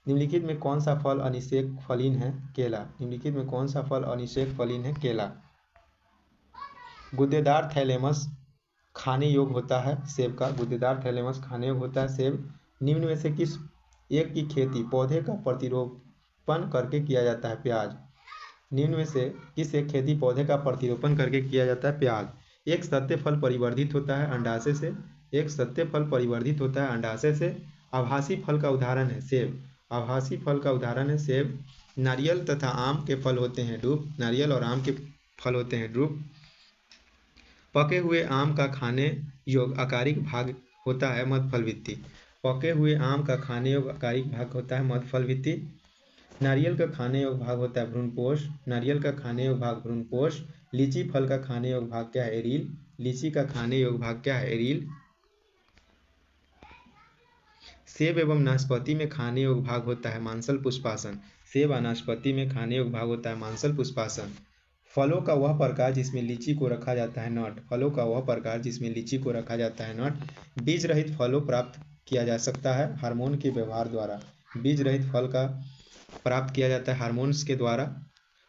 Speaker 1: निम्नलिखित में कौन सा फल अनिषेक फलीन है? केला। निम्नलिखित में कौन सा फल अनिषेक फलीन है? केला। गुद्देदार थैलेमस खाने योग्य होता है सेब का। गुद्देदार थैलेमस खाने योग्य होता है सेब। निम्न में से किस एक की खेती पौधे का प्रतिरोपण करके किया जाता है? प्याज। निम्न में से किस एक खेती पौधे का प्रतिरोपण करके किया जाता है? प्याज। एक सत्य फल परिवर्धित होता है अंडाशय से। एक सत्य फल परिवर्धित होता है अंडाशय से। आभासी फल का उदाहरण है सेब। आभासी फल का उदाहरण है सेब। नारियल तथा आम के फल होते हैं ड्रूप। नारियल और आम के फल होते हैं ड्रूप। पके हुए आम का खाने योग्य आकारिक भाग होता है मध्यफल भित्ति। पके हुए आम का खाने योग्य आकारिक भाग होता है मध्यफल भित्ति। नारियल का खाने योग्य भाग होता है भ्रूणपोष। नारियल का खाने योग्य भाग भ्रूणपोष। लीची फल का खाने योग्य भाग क्या है? एरील। लीची का खाने योग्य भाग क्या है? एरील। सेब एवं नाशपाती में खाने योग्य भाग होता है मांसल पुष्पासन। सेब और नाशपाती में खाने योग्य भाग होता है मांसल पुष्पासन। फलों का वह प्रकार जिसमें लीची को रखा जाता है नट। फलों का वह प्रकार जिसमें लीची को रखा जाता है नट। बीज रहित फलों प्राप्त किया जा सकता है हार्मोन के व्यवहार द्वारा। बीज रहित फल का प्राप्त किया जाता है हार्मोन्स के द्वारा।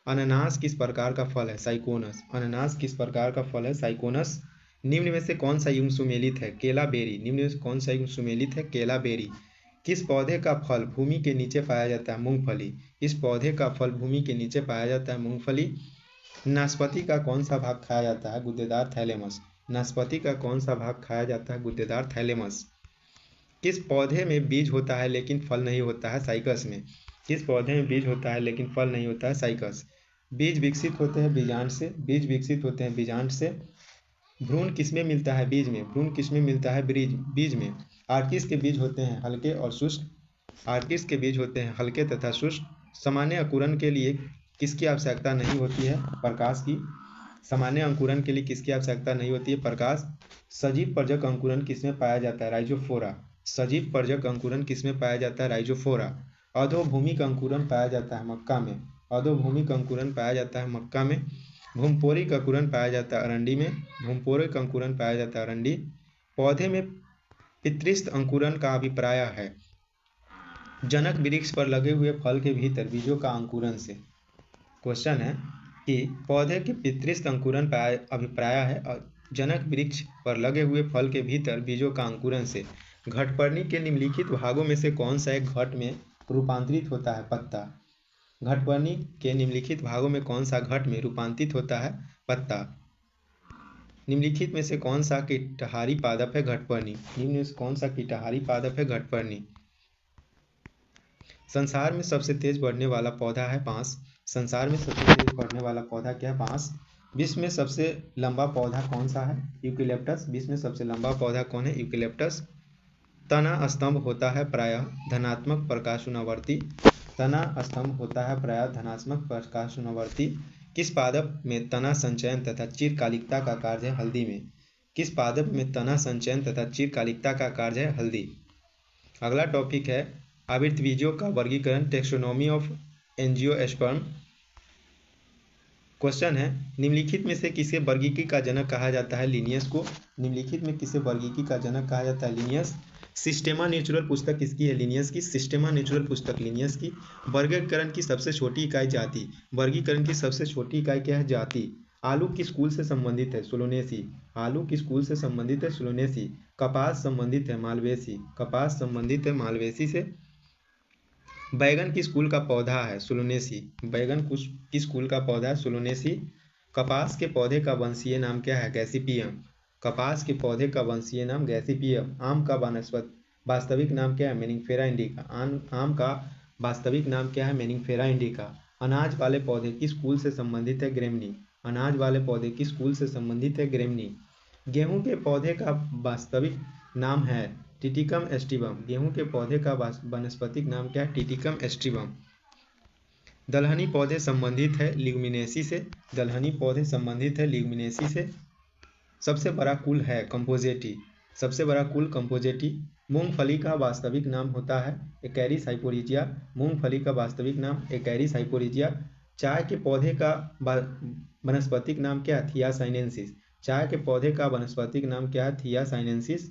Speaker 1: अनानास किस प्रकार का फल है? साइकोनस। अनानास किस प्रकार का फल है? साइकोनस। निम्न में से कौन सा युग्म सुमेलित है? केला बेरी। निम्न में से कौन सा युग्म सुमेलित है? केला बेरी। किस पौधे का फल भूमि के नीचे पाया जाता है? मूंगफली। इस पौधे का फल भूमि के नीचे पाया जाता है मूंगफली। नाशपाती का कौन सा भाग खाया जाता है? गुद्देदार थैलेमस। नाशपाती का कौन सा भाग खाया जाता है? गुद्देदार थैलेमस। किस पौधे में बीज होता है लेकिन फल नहीं होता है? साइकस में। किस पौधे में बीज होता है लेकिन फल नहीं होता है? साइकस। बीज विकसित होते हैं बीजांड से। बीज विकसित होते हैं बीजांड से। भ्रूण किसमें मिलता है? बीज में। भ्रूण किसमें मिलता है? बीज में। आर्किस के बीज होते हैं हल्के और शुष्क। आर्किस के बीज होते हैं हल्के तथा शुष्क। सामान्य अंकुरण के लिए किसकी आवश्यकता नहीं होती है? प्रकाश की। सामान्य अंकुरण के लिए किसकी आवश्यकता नहीं होती है? प्रकाश। सजीव पर्जक अंकुरण किसमें पाया जाता है? राइजोफोरा। सजीव पर्जक अंकुरण किसमें पाया जाता है? राइजोफोरा। अधोभूमिक अंकुरण पाया जाता है मक्का में। अधोभूमिक अंकुरण पाया जाता है मक्का में। भूमपोरिक अंकुरण पाया जाता है अरंडी में। भूमपोरिक अंकुरण पाया जाता है अरंडी। पौधे में पितृस्थ अंकुरण का अभिप्राय है जनक वृक्ष पर लगे हुए फल के भीतर बीजों का अंकुरण से। क्वेश्चन है कि पौधे के पितृस्थ अंकुरण का अभिप्राय है और जनक वृक्ष पर लगे हुए फल के भीतर बीजों का अंकुरण से। घटपर्णी के निम्नलिखित भागों में से कौन सा एक घट में रूपांतरित होता है? पत्ता। घटपर्णी के निम्नलिखित भागों में कौन सा घट में रूपांतरित होता है? पत्ता। निम्नलिखित में से कौन सा कीटहारी पादप है? घटपर्णी। निम्न में से कौन सा कीटहारी पादप है? घटपर्णी। संसार में सबसे तेज बढ़ने वाला पौधा है बांस। संसार में सबसे तेज बढ़ने वाला पौधा क्या है? बांस। विश्व में सबसे लंबा पौधा कौन सा है? यूकेलिप्टस। विश्व में सबसे लंबा पौधा कौन है? यूकेलिप्टस। तना स्तंभ होता है प्रायः धनात्मक प्रकाशनुवर्ती। तना स्तंभ होता है प्रायः धनात्मक प्रकाशनुवर्ती। किस पादप में तना संचयन तथा चिरकालिकता का कार्य है? हल्दी में। किस पादप में तना संचयन तथा चिरकालिकता का कार्य है? हल्दी। अगला टॉपिक है आवृतबीजों का वर्गीकरण। Taxonomy of angiosperm. क्वेश्चन है निम्नलिखित में से किसे वर्गीकी का जनक कहा जाता है? लिनियस को। निम्नलिखित में किसे वर्गीकी का जनक कहा जाता है? लिनियस। सिस्टेमा नेचुरल पुस्तक किसकी है? लिनियस की। सिस्टेमा नेचुरल पुस्तक लिनियस की। वर्गीकरण की सबसे छोटी इकाई जाति। वर्गीकरण की सबसे छोटी इकाई क्या है? जाति। आलू किस कुल से संबंधित है? सोलोनेसी। आलू किस कुल से संबंधित है? सोलोनेसी। कपास संबंधित है मालवेसी। कपास संबंधित है मालवेसी से। बैगन किस कुल का पौधा है? सोलोनेसी। बैगन किस कुल का पौधा है? सोलोनेसी। कपास के पौधे का वंशीय नाम क्या है? गैसीपियम। कपास के पौधे का वंशीय नाम गैसीपियम। आम का वास्तविक नाम क्या है? मेनिंगफेरा इंडिका। आम का वास्तविक नाम क्या है? मेनिंगफेरा इंडिका। अनाज वाले पौधे किस कुल से संबंधित है? ग्रेमनी। अनाज वाले पौधे किस कुल से संबंधित है? ग्रेमनी। गेहूं के पौधे का वास्तविक नाम है टिटिकम एस्टिवम। गेहूं के पौधे का वानस्पतिक नाम क्या है? Triticum aestivum. दलहनी पौधे संबंधित है लिग्यूमिनेसी से। दलहनी पौधे संबंधित है लिग्यूमिनेसी से। सबसे बड़ा कुल है कंपोजेटी। सबसे बड़ा कुल कंपोजिटी। मूंगफली का वास्तविक नाम होता है एकैरिस हाइपोरिजिया। मूंगफली का वास्तविक नाम एकैरिस हाइपोरिजिया। चाय के पौधे का वनस्पतिक नाम क्या है? थिया साइनेंसिस। चाय के पौधे का वनस्पतिक नाम क्या है? थिया साइनेंसिस।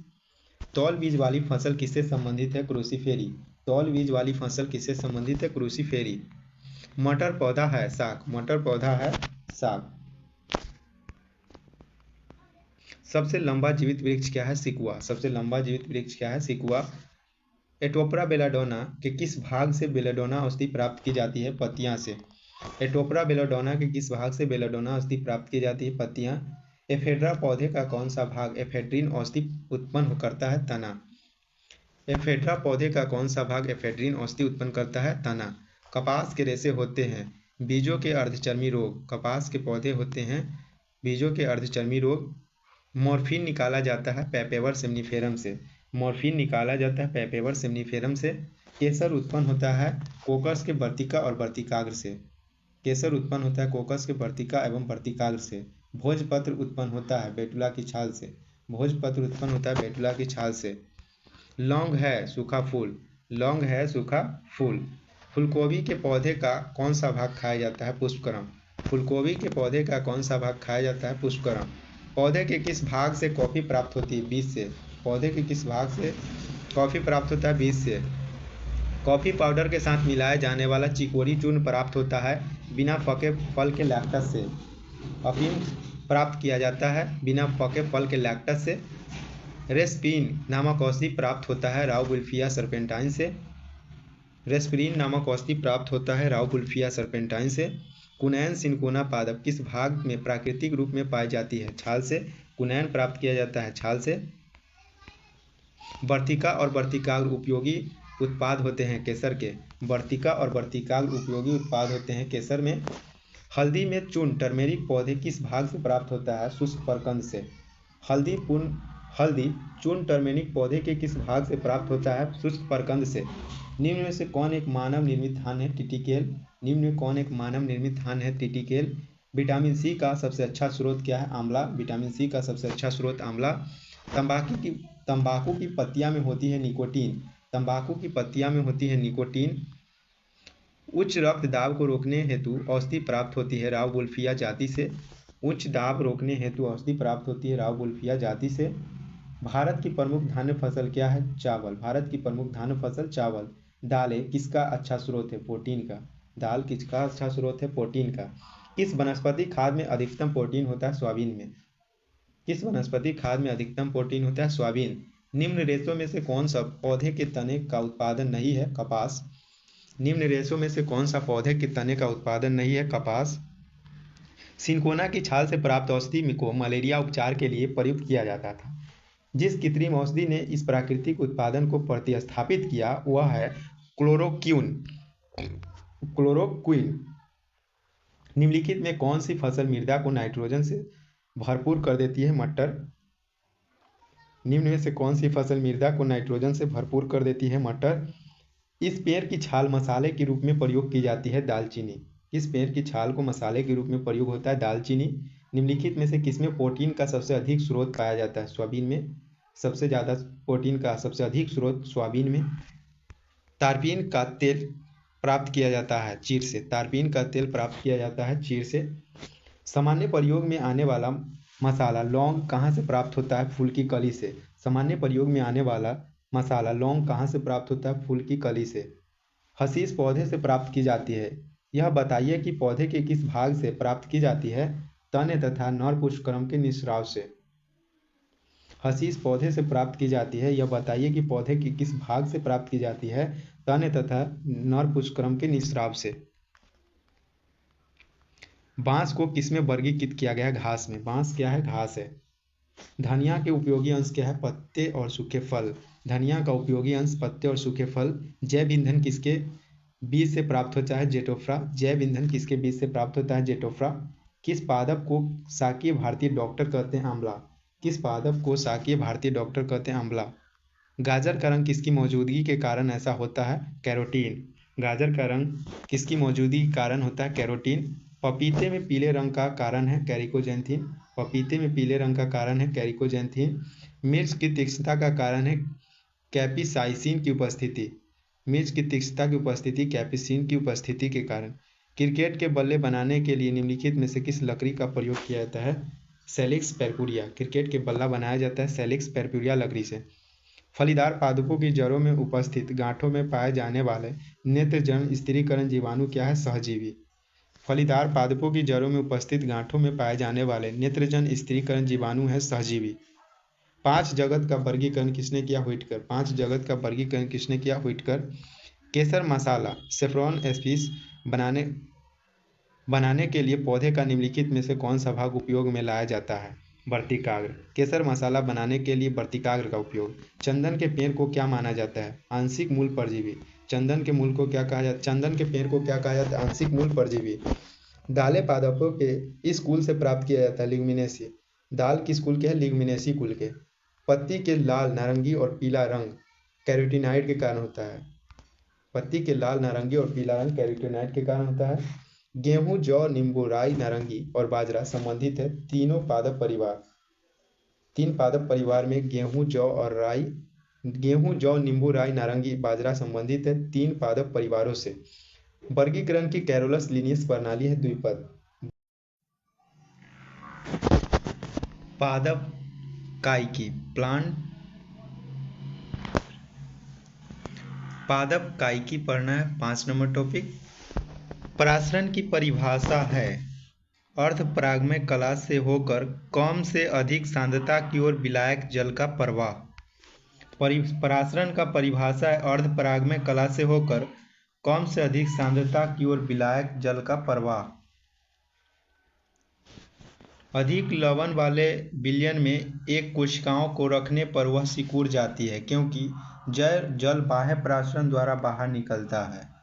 Speaker 1: तौल बीज वाली फसल किससे संबंधित है? क्रूसीफेरी। तौल बीज वाली फसल किससे संबंधित है? क्रूसीफेरी। मटर पौधा है साग। मटर पौधा है साग। सबसे लंबा जीवित वृक्ष क्या है? सिकुआ। सबसे लंबा जीवित वृक्ष क्या है? सिकुआ। एटोप्रा बेलाडोना के किस भाग से बेलाडोना औषधि प्राप्त की जाती है? पत्तियां से। एटोप्रा बेलाडोना के किस भाग से बेलाडोना औषधि प्राप्त की जाती है? पत्तियां। एफेड्रा पौधे का कौन सा भाग एफेड्रीन औषधि उत्पन्न करता है? तना। एफेड्रा पौधे का कौन सा भाग एफेड्रीन औषधि उत्पन्न करता है? तना। कपास के रेशे होते हैं बीजों के अर्धचर्मी रोग। कपास के पौधे होते हैं बीजों के अर्धचर्मी रोग। मॉर्फिन निकाला जाता है पैपेवर सेमनीफेरम से। मॉर्फिन निकाला जाता है पैपेवर सेमनीफेरम से। केसर उत्पन्न होता है कोकस के वर्तिका और वर्तिकाग्र से। केसर उत्पन्न होता है कोकस के वर्तिका एवं वर्तिकाग्र से। भोजपत्र उत्पन्न होता है बेटुला की छाल से। भोजपत्र उत्पन्न होता है बेटुला की छाल से। लौंग है सूखा फूल। लौंग है सूखा फूल। फूलगोभी के पौधे का कौन सा भाग खाया जाता है? पुष्पक्रम। फूलगोभी के पौधे का कौन सा भाग खाया जाता है? पुष्पक्रम। पौधे के किस भाग से कॉफ़ी प्राप्त होती है? बीज से। पौधे के किस भाग से कॉफ़ी प्राप्त होता है? बीज से। कॉफ़ी पाउडर के साथ मिलाया जाने वाला चिकोरी चूर्ण प्राप्त होता है बिना पके फल के लैक्टस से। अफीम प्राप्त किया जाता है बिना पके फल के लैक्टस से। रेस्पिन नामक औषधि प्राप्त होता है राउबुल्फिया सर्पेंटाइन से। रेस्पिन नामक औषधि प्राप्त होता है राउबुल्फिया सर्पेंटाइन से। कुनैन सिनकोना पादप किस भाग में प्राकृतिक रूप में पाई जाती है? छाल से। कुनैन प्राप्त किया जाता है छाल से। वर्तिका और वर्तिकाग्र उपयोगी उत्पाद होते हैं केसर के। वर्तिका और वर्तिकाग्र उपयोगी उत्पाद होते हैं केसर में। हल्दी में चूर्ण टर्मेरिक पौधे किस भाग से प्राप्त होता है? शुष्क प्रकंद से। हल्दी चूर्ण टर्मेरिक पौधे के किस भाग से प्राप्त होता है? शुष्क प्रकंद से। निम्न में से कौन एक मानव निर्मित धान है? टिटिकेल। निम्न में कौन एक मानव निर्मित धान है? टिटिकेल। विटामिन सी का सबसे अच्छा स्रोत क्या है? आंवला। विटामिन सी का सबसे अच्छा स्रोत आंवला। तंबाकू की पत्तियां में होती है निकोटीन। तंबाकू की पत्तियां में होती है निकोटीन। उच्च रक्तदाब को रोकने हेतु औषधि प्राप्त होती है राउबुल्फिया जाति से। उच्च दाब रोकने हेतु औषधि प्राप्त होती है राउबुल्फिया जाति से। भारत की प्रमुख धान्य फसल क्या है? चावल। भारत की प्रमुख धान्य फसल चावल। दालें किसका अच्छा स्रोत है? प्रोटीन का। दाल किसका अच्छा स्रोत है? प्रोटीन का। किस वनस्पति खाद में अधिकतम प्रोटीन होता है? सोयाबीन में। किस वनस्पति खाद में अधिकतम प्रोटीन होता है? सोयाबीन। निम्न रेशों में से कौन सा पौधे के तने का उत्पादन नहीं है? कपास। निम्न रेशों में से कौन सा पौधे के तने का उत्पादन नहीं है? कपास। सिनकोना की छाल से प्राप्त औषधि को मलेरिया उपचार के लिए प्रयुक्त किया जाता था। जिस कृत्रिम औषधि ने इस प्राकृतिक उत्पादन को प्रतिस्थापित किया वह है क्लोरोक्विन। निम्नलिखित में कौन सी फसल मृदा को नाइट्रोजन से भरपूर कर देती है? मटर। निम्न में से कौन सी फसल मृदा को नाइट्रोजन से भरपूर कर देती है? मटर। इस पेड़ की छाल मसाले के रूप में प्रयोग की जाती है? दालचीनी। इस पेड़ की छाल को मसाले के रूप में प्रयोग होता है? दालचीनी। निम्नलिखित में से किसमें प्रोटीन का सबसे अधिक स्रोत पाया जाता है? सोयाबीन में। सबसे ज़्यादा प्रोटीन का सबसे अधिक स्रोत सोयाबीन में। तारपीन का तेल प्राप्त किया जाता है चीड़ से। तारपीन का तेल प्राप्त किया जाता है चीड़ से। सामान्य प्रयोग में आने वाला मसाला लौंग कहाँ से प्राप्त होता है? फूल की कली से। सामान्य प्रयोग में आने वाला मसाला लौंग कहाँ से प्राप्त होता है? फूल की कली से। हशीश पौधे से प्राप्त की जाती है। यह बताइए कि पौधे के किस भाग से प्राप्त की जाती है? तने तथा नर पुष्पक्रम के निस्राव से। हशीश पौधे से प्राप्त की जाती है। यह बताइए कि पौधे के किस भाग से प्राप्त की जाती है? तने तथा नर पुष्पक्रम के निस्राव से। बांस को किसमें वर्गीकृत किया गया है? घास में। बांस क्या है? घास है। धनिया के उपयोगी अंश क्या है? पत्ते और सूखे फल। धनिया का उपयोगी अंश पत्ते और सूखे फल। जैव ईंधन किसके बीज से प्राप्त होता है? जेटोफ्रा। जैव ईंधन किसके बीज से प्राप्त होता है? जेटोफ्रा। किस पादप को शाकीय भारतीय डॉक्टर कहते हैं? आंवला। किस पादप को शाकीय भारतीय डॉक्टर कहते हैं? आंवला। गाजर का रंग किसकी मौजूदगी के कारण ऐसा होता है? कैरोटीन। गाजर का रंग किसकी मौजूदगी के कारण होता है? कैरोटीन। पपीते में पीले रंग का कारण है कैरिकोजैंथिन। पपीते में पीले रंग का कारण है कैरिकोजैंथिन। मिर्च की तीक्ष्णता का कारण है कैप्साइसिन की उपस्थिति। मिर्च की तीक्ष्णता की उपस्थिति कैप्साइसिन की उपस्थिति के कारण। क्रिकेट के बल्ले बनाने के लिए निम्नलिखित में से किस लकड़ी का प्रयोग किया जाता है? सेलिक्स पेरपुरिया। क्रिकेट के बल्ला बनाया जाता है सेलिक्स पेरपुरिया लकड़ी से। फलीदार पादपों की जड़ों में उपस्थित गांठों में पाए जाने वाले नेत्रजन स्थिरीकरण जीवाणु क्या है? सहजीवी। फलीदार पादपों की जड़ों में उपस्थित गांठों में पाए जाने वाले नेत्रजन स्थिरीकरण जीवाणु है सहजीवी। 5 जगत का वर्गीकरण किसने किया? व्हिटकर। 5 जगत का वर्गीकरण किसने किया? व्हिटकर। केसर मसाला सेफ्रॉन एस्पिस बनाने के लिए पौधे का निम्नलिखित में से कौन सा भाग उपयोग में लाया जाता है? वर्तिकाग्र। केसर मसाला बनाने के लिए वर्तिकाग्र का उपयोग। चंदन के पेड़ को क्या माना जाता है? आंशिक मूल परजीवी। चंदन के मूल को क्या कहा जाता है? चंदन के पेड़ को क्या कहा जाता है? आंशिक मूल परजीवी। दालें पादपों के इस कुल से प्राप्त किया जाता है? लिग्मिनेसी। दाल किस कुल के है? लिग्मिनेसी कुल के। पत्ती के लाल नारंगी और पीला रंग कैरोटीनॉइड के कारण होता है। पत्ती के लाल नारंगी और पीला रंग कैरोटीनॉइड के कारण होता है। गेहूं, जौ, नींबू, राई, नारंगी और बाजरा संबंधित है तीनों पादप परिवार। 3 पादप परिवार में गेहूं, जौ, नींबू, राई, नारंगी, बाजरा संबंधित है 3 पादप परिवारों से। वर्गीकरण की कैरोलस लिनियस प्रणाली है द्विपद। पादप कायिकी प्लांट पादप कायिकी पढ़ना है 5 नंबर टॉपिक। परासरण की परिभाषा है अर्धपरागमय कला से होकर कम से अधिक सांद्रता की ओर विलायक जल का प्रवाह। परासरण का परिभाषा है अर्धपरागमय कला से होकर कम से अधिक सांद्रता की ओर विलायक जल का प्रवाह। अधिक लवण वाले विलयन में एक कोशिकाओं को रखने पर वह सिकुड़ जाती है क्योंकि जल बाह्य परासरण द्वारा बाहर निकलता है।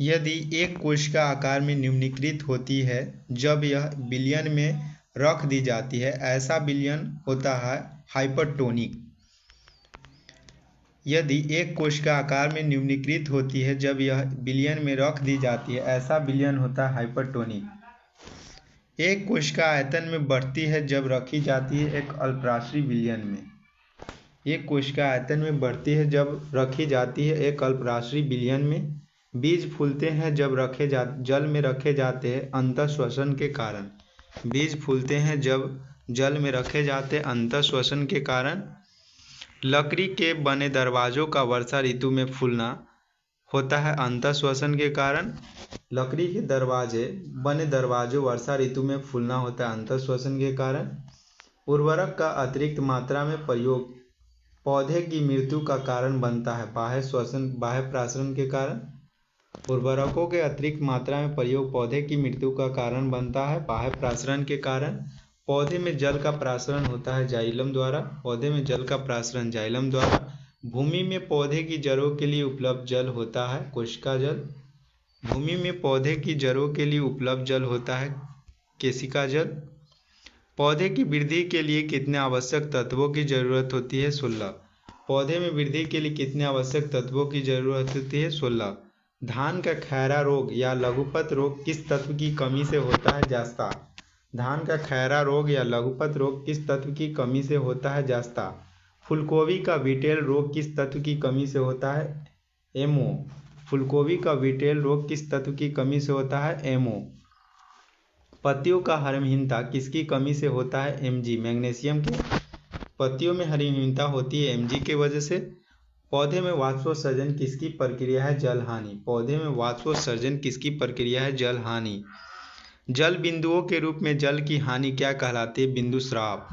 Speaker 1: यदि एक कोशिका आकार में न्यूनीकृत होती है जब यह विलयन में रख दी जाती है, ऐसा विलयन होता है हाइपरटोनिक। यदि एक कोशिका आकार में न्यूनीकृत होती है जब यह विलयन में रख दी जाती है, ऐसा विलयन होता है हाइपरटोनिक। एक कोशिका आयतन में बढ़ती है जब रखी जाती है एक अल्पराशि विलयन में। एक कोशिका आयतन में बढ़ती है जब रखी जाती है एक अल्पराशि विलयन में। बीज फूलते हैं जब जल में रखे जाते हैं अंतःश्वसन के कारण। बीज फूलते हैं जब जल में रखे जाते हैं अंतःश्वसन के कारण। लकड़ी के बने दरवाजों का वर्षा ऋतु में फूलना होता है अंतःश्वसन के कारण। लकड़ी के बने दरवाजों वर्षा ऋतु में फूलना होता है अंतःश्वसन के कारण। उर्वरक का अतिरिक्त मात्रा में प्रयोग पौधे की मृत्यु का कारण बनता है बाह्य परासरण के कारण। उर्वरकों के अतिरिक्त मात्रा में प्रयोग पौधे की मृत्यु का कारण बनता है बाह्य परासरण के कारण। पौधे में जल का परासरण होता है जाइलम द्वारा। पौधे में जल का परासरण जाइलम द्वारा। भूमि में पौधे की जड़ों के लिए उपलब्ध जल होता है कोशिका जल। भूमि में पौधे की जड़ों के लिए उपलब्ध जल होता है केशिका जल। पौधे की वृद्धि के लिए कितने आवश्यक तत्वों की जरूरत होती है? 16। पौधे में वृद्धि के लिए कितने आवश्यक तत्वों की जरूरत होती है? 16। धान का खैरा रोग या लघुपत रोग किस तत्व की कमी से होता है? जस्ता। धान का खैरा रोग या लघुपत रोग किस तत्व की कमी से होता है? जस्ता। फूलगोभी का विटेल रोग किस तत्व की कमी से होता है? एमओ। फूलगोभी का विटेल रोग किस तत्व की कमी से होता है? एमओ। पत्तियों का हरिमहीनता किसकी कमी से होता है? एमजी। मैग्नीशियम के। पत्तियों में हरिमहीनता होती है एमजी के वजह से। पौधे में वाष्पोत्सर्जन किसकी प्रक्रिया है? जल हानि। पौधे में वाष्पोत्सर्जन किसकी प्रक्रिया है? जल हानि। जल बिंदुओं के रूप में जल की हानि क्या कहलाती है? बिंदुस्राव।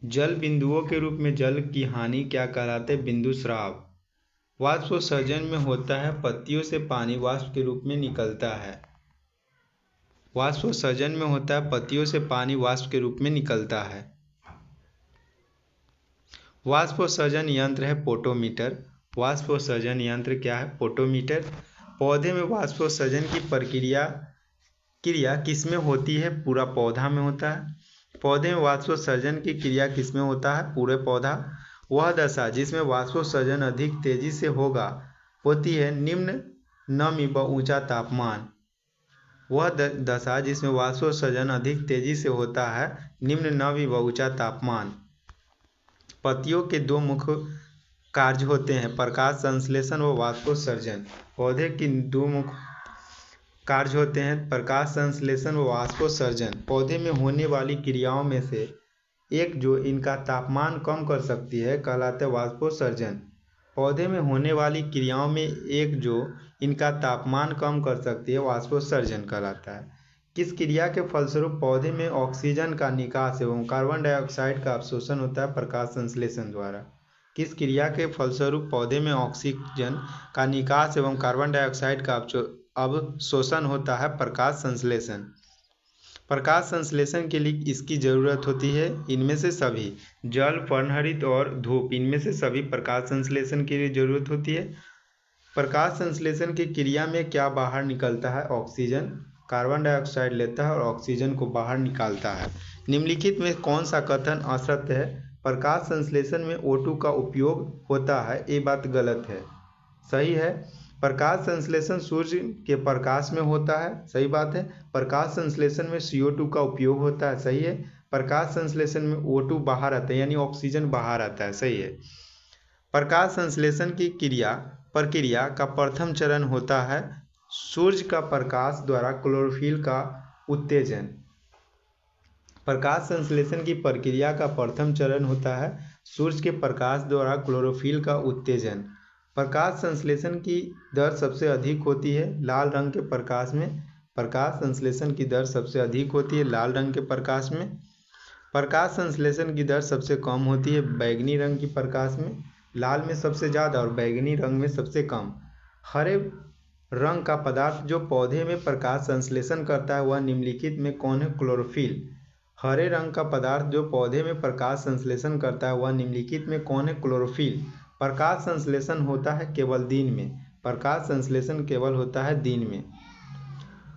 Speaker 1: जल बिंदुओं के रूप में जल की हानि क्या कहलाते हैं? बिंदुस्राव। वाष्पोत्सर्जन में होता है पत्तियों से पानी वाष्प के रूप में निकलता है। वाष्पोत्सर्जन में होता है पत्तियों से पानी वाष्प के रूप में निकलता है। वाष्पोत्सर्जन यंत्र है पोटोमीटर। वाष्पोत्सर्जन यंत्र क्या है? पोटोमीटर। पौधे में वाष्पोत्सर्जन की क्रिया किसमें होती है? पूरा पौधा में होता है। पौधे में वाष्पोत्सर्जन की क्रिया किसमें होता है? पूरे पौधा। वह दशा जिसमें वाष्पोत्सर्जन अधिक तेजी से होती है निम्न नमी व ऊंचा तापमान। वह दशा जिसमें वाष्पोत्सर्जन अधिक तेजी से होता है निम्न नवीन ऊंचा तापमान। पत्तियों के दो मुख्य कार्य होते हैं, प्रकाश संश्लेषण व वाष्पोत्सर्जन। पौधे की दो मुख्य कार्य होते हैं, प्रकाश संश्लेषण व वाष्पोत्सर्जन। पौधे में होने वाली क्रियाओं में से एक जो इनका तापमान कम कर सकती है कहलाता है वाष्पोत्सर्जन। पौधे में होने वाली क्रियाओं में एक जो इनका तापमान कम कर सकती है वाष्पोत्सर्जन कहलाता है। किस क्रिया के फलस्वरूप पौधे में ऑक्सीजन का निकास एवं कार्बन डाइऑक्साइड का अवशोषण होता है? प्रकाश संश्लेषण द्वारा। किस क्रिया के फलस्वरूप पौधे में ऑक्सीजन का निकास एवं कार्बन डाइऑक्साइड का अवशोषण होता है? प्रकाश संश्लेषण। प्रकाश संश्लेषण के लिए इसकी जरूरत होती है इनमें से सभी, जल, पर्णहरित और धूप, इनमें से सभी प्रकाश संश्लेषण के लिए जरूरत होती है। प्रकाश संश्लेषण की क्रिया में क्या बाहर निकलता है? ऑक्सीजन कार्बन डाइऑक्साइड लेता है और ऑक्सीजन को बाहर निकालता है। निम्नलिखित में कौन सा कथन असत्य है? प्रकाश संश्लेषण में O2 का उपयोग होता है, ये बात गलत है। सही है, प्रकाश संश्लेषण सूर्य के प्रकाश में होता है, सही बात है। प्रकाश संश्लेषण में CO2 का उपयोग होता है, सही है। प्रकाश संश्लेषण में O2 बाहर आता है यानी ऑक्सीजन बाहर आता है, सही है। प्रकाश संश्लेषण की प्रक्रिया का प्रथम चरण होता है सूर्य का प्रकाश द्वारा क्लोरोफिल का उत्तेजन। प्रकाश संश्लेषण की प्रक्रिया का प्रथम चरण होता है सूर्य के प्रकाश द्वारा क्लोरोफिल का उत्तेजन। प्रकाश संश्लेषण की दर सबसे अधिक होती है लाल रंग के प्रकाश में। प्रकाश संश्लेषण की दर सबसे अधिक होती है लाल रंग के प्रकाश में। प्रकाश संश्लेषण की दर सबसे कम होती है बैगनी रंग की प्रकाश में। लाल में सबसे ज़्यादा और बैगनी रंग में सबसे कम। हरे रंग का पदार्थ जो पौधे में प्रकाश संश्लेषण करता है वह निम्नलिखित में कौन है? क्लोरोफिल। हरे रंग का पदार्थ जो पौधे में प्रकाश संश्लेषण करता है वह निम्नलिखित में कौन है? क्लोरोफिल। प्रकाश संश्लेषण होता है केवल दिन में। प्रकाश संश्लेषण केवल होता है दिन में।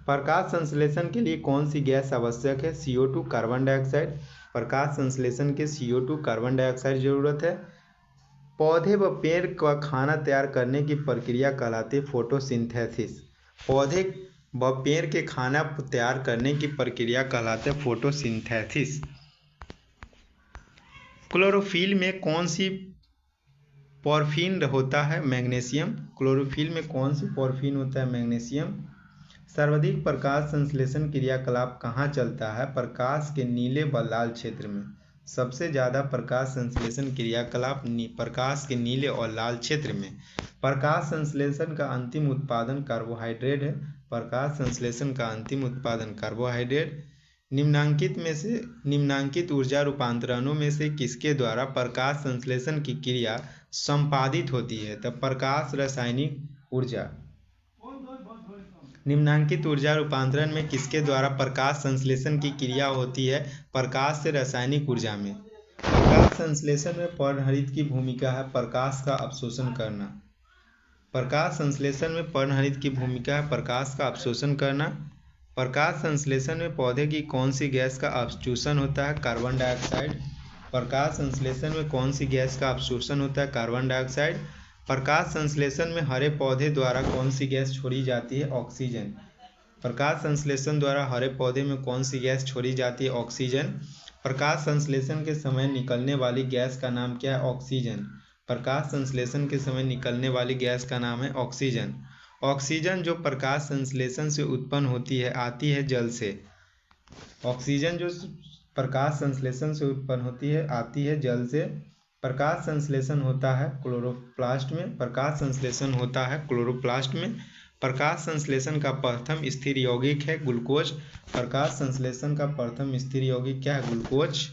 Speaker 1: प्रकाश संश्लेषण के लिए कौन सी गैस आवश्यक है? CO2 carbon dioxide. प्रकाश संश्लेषण के CO2 कार्बन डाइऑक्साइड जरूरत है। पौधे व पेड़ का खाना तैयार करने की प्रक्रिया कहलाती है फोटोसिंथेसिस। पौधे व पेड़ के खाना तैयार करने की प्रक्रिया कहलाते हैं फोटोसिंथेसिस। क्लोरोफिल में कौन सी पॉर्फिन होता है? मैग्नीशियम। क्लोरोफिल में कौन सी पॉर्फिन होता है? मैग्नीशियम। सर्वाधिक प्रकाश संश्लेषण क्रियाकलाप कहाँ चलता है? प्रकाश के नीले व लाल क्षेत्र में। सबसे ज़्यादा प्रकाश संश्लेषण क्रियाकलाप प्रकाश के नीले और लाल क्षेत्र में। प्रकाश संश्लेषण का अंतिम उत्पादन कार्बोहाइड्रेट है। प्रकाश संश्लेषण का अंतिम उत्पादन कार्बोहाइड्रेट। निम्नांकित ऊर्जा रूपांतरणों में से किसके द्वारा प्रकाश संश्लेषण की क्रिया संपादित होती है? तब प्रकाश रासायनिक ऊर्जा। निम्नांकित ऊर्जा रूपांतरण में किसके द्वारा प्रकाश संश्लेषण की क्रिया होती है? प्रकाश से रासायनिक ऊर्जा में। प्रकाश संश्लेषण में पर्णहरित की भूमिका है प्रकाश का अवशोषण करना। प्रकाश संश्लेषण में पर्णहरित की भूमिका है प्रकाश का अवशोषण करना। प्रकाश संश्लेषण में पौधे की कौन सी गैस का अवशोषण होता है? Carbon dioxide. प्रकाश संश्लेषण में कौन सी गैस का अवशोषण होता है? Carbon dioxide. प्रकाश संश्लेषण में हरे पौधे द्वारा कौन सी गैस छोड़ी जाती है? ऑक्सीजन। प्रकाश संश्लेषण द्वारा हरे पौधे में कौन सी गैस छोड़ी जाती है? ऑक्सीजन। प्रकाश संश्लेषण के समय निकलने वाली गैस का नाम क्या है? ऑक्सीजन। प्रकाश संश्लेषण के समय निकलने वाली गैस का नाम है ऑक्सीजन। ऑक्सीजन जो प्रकाश संश्लेषण से उत्पन्न होती है आती है जल से। ऑक्सीजन जो प्रकाश संश्लेषण से उत्पन्न होती है आती है जल से। प्रकाश संश्लेषण होता है क्लोरोप्लास्ट में। प्रकाश संश्लेषण होता है क्लोरोप्लास्ट में। प्रकाश संश्लेषण का प्रथम स्थिर यौगिक है ग्लूकोज। प्रकाश संश्लेषण का प्रथम स्थिर यौगिक क्या है? ग्लूकोज।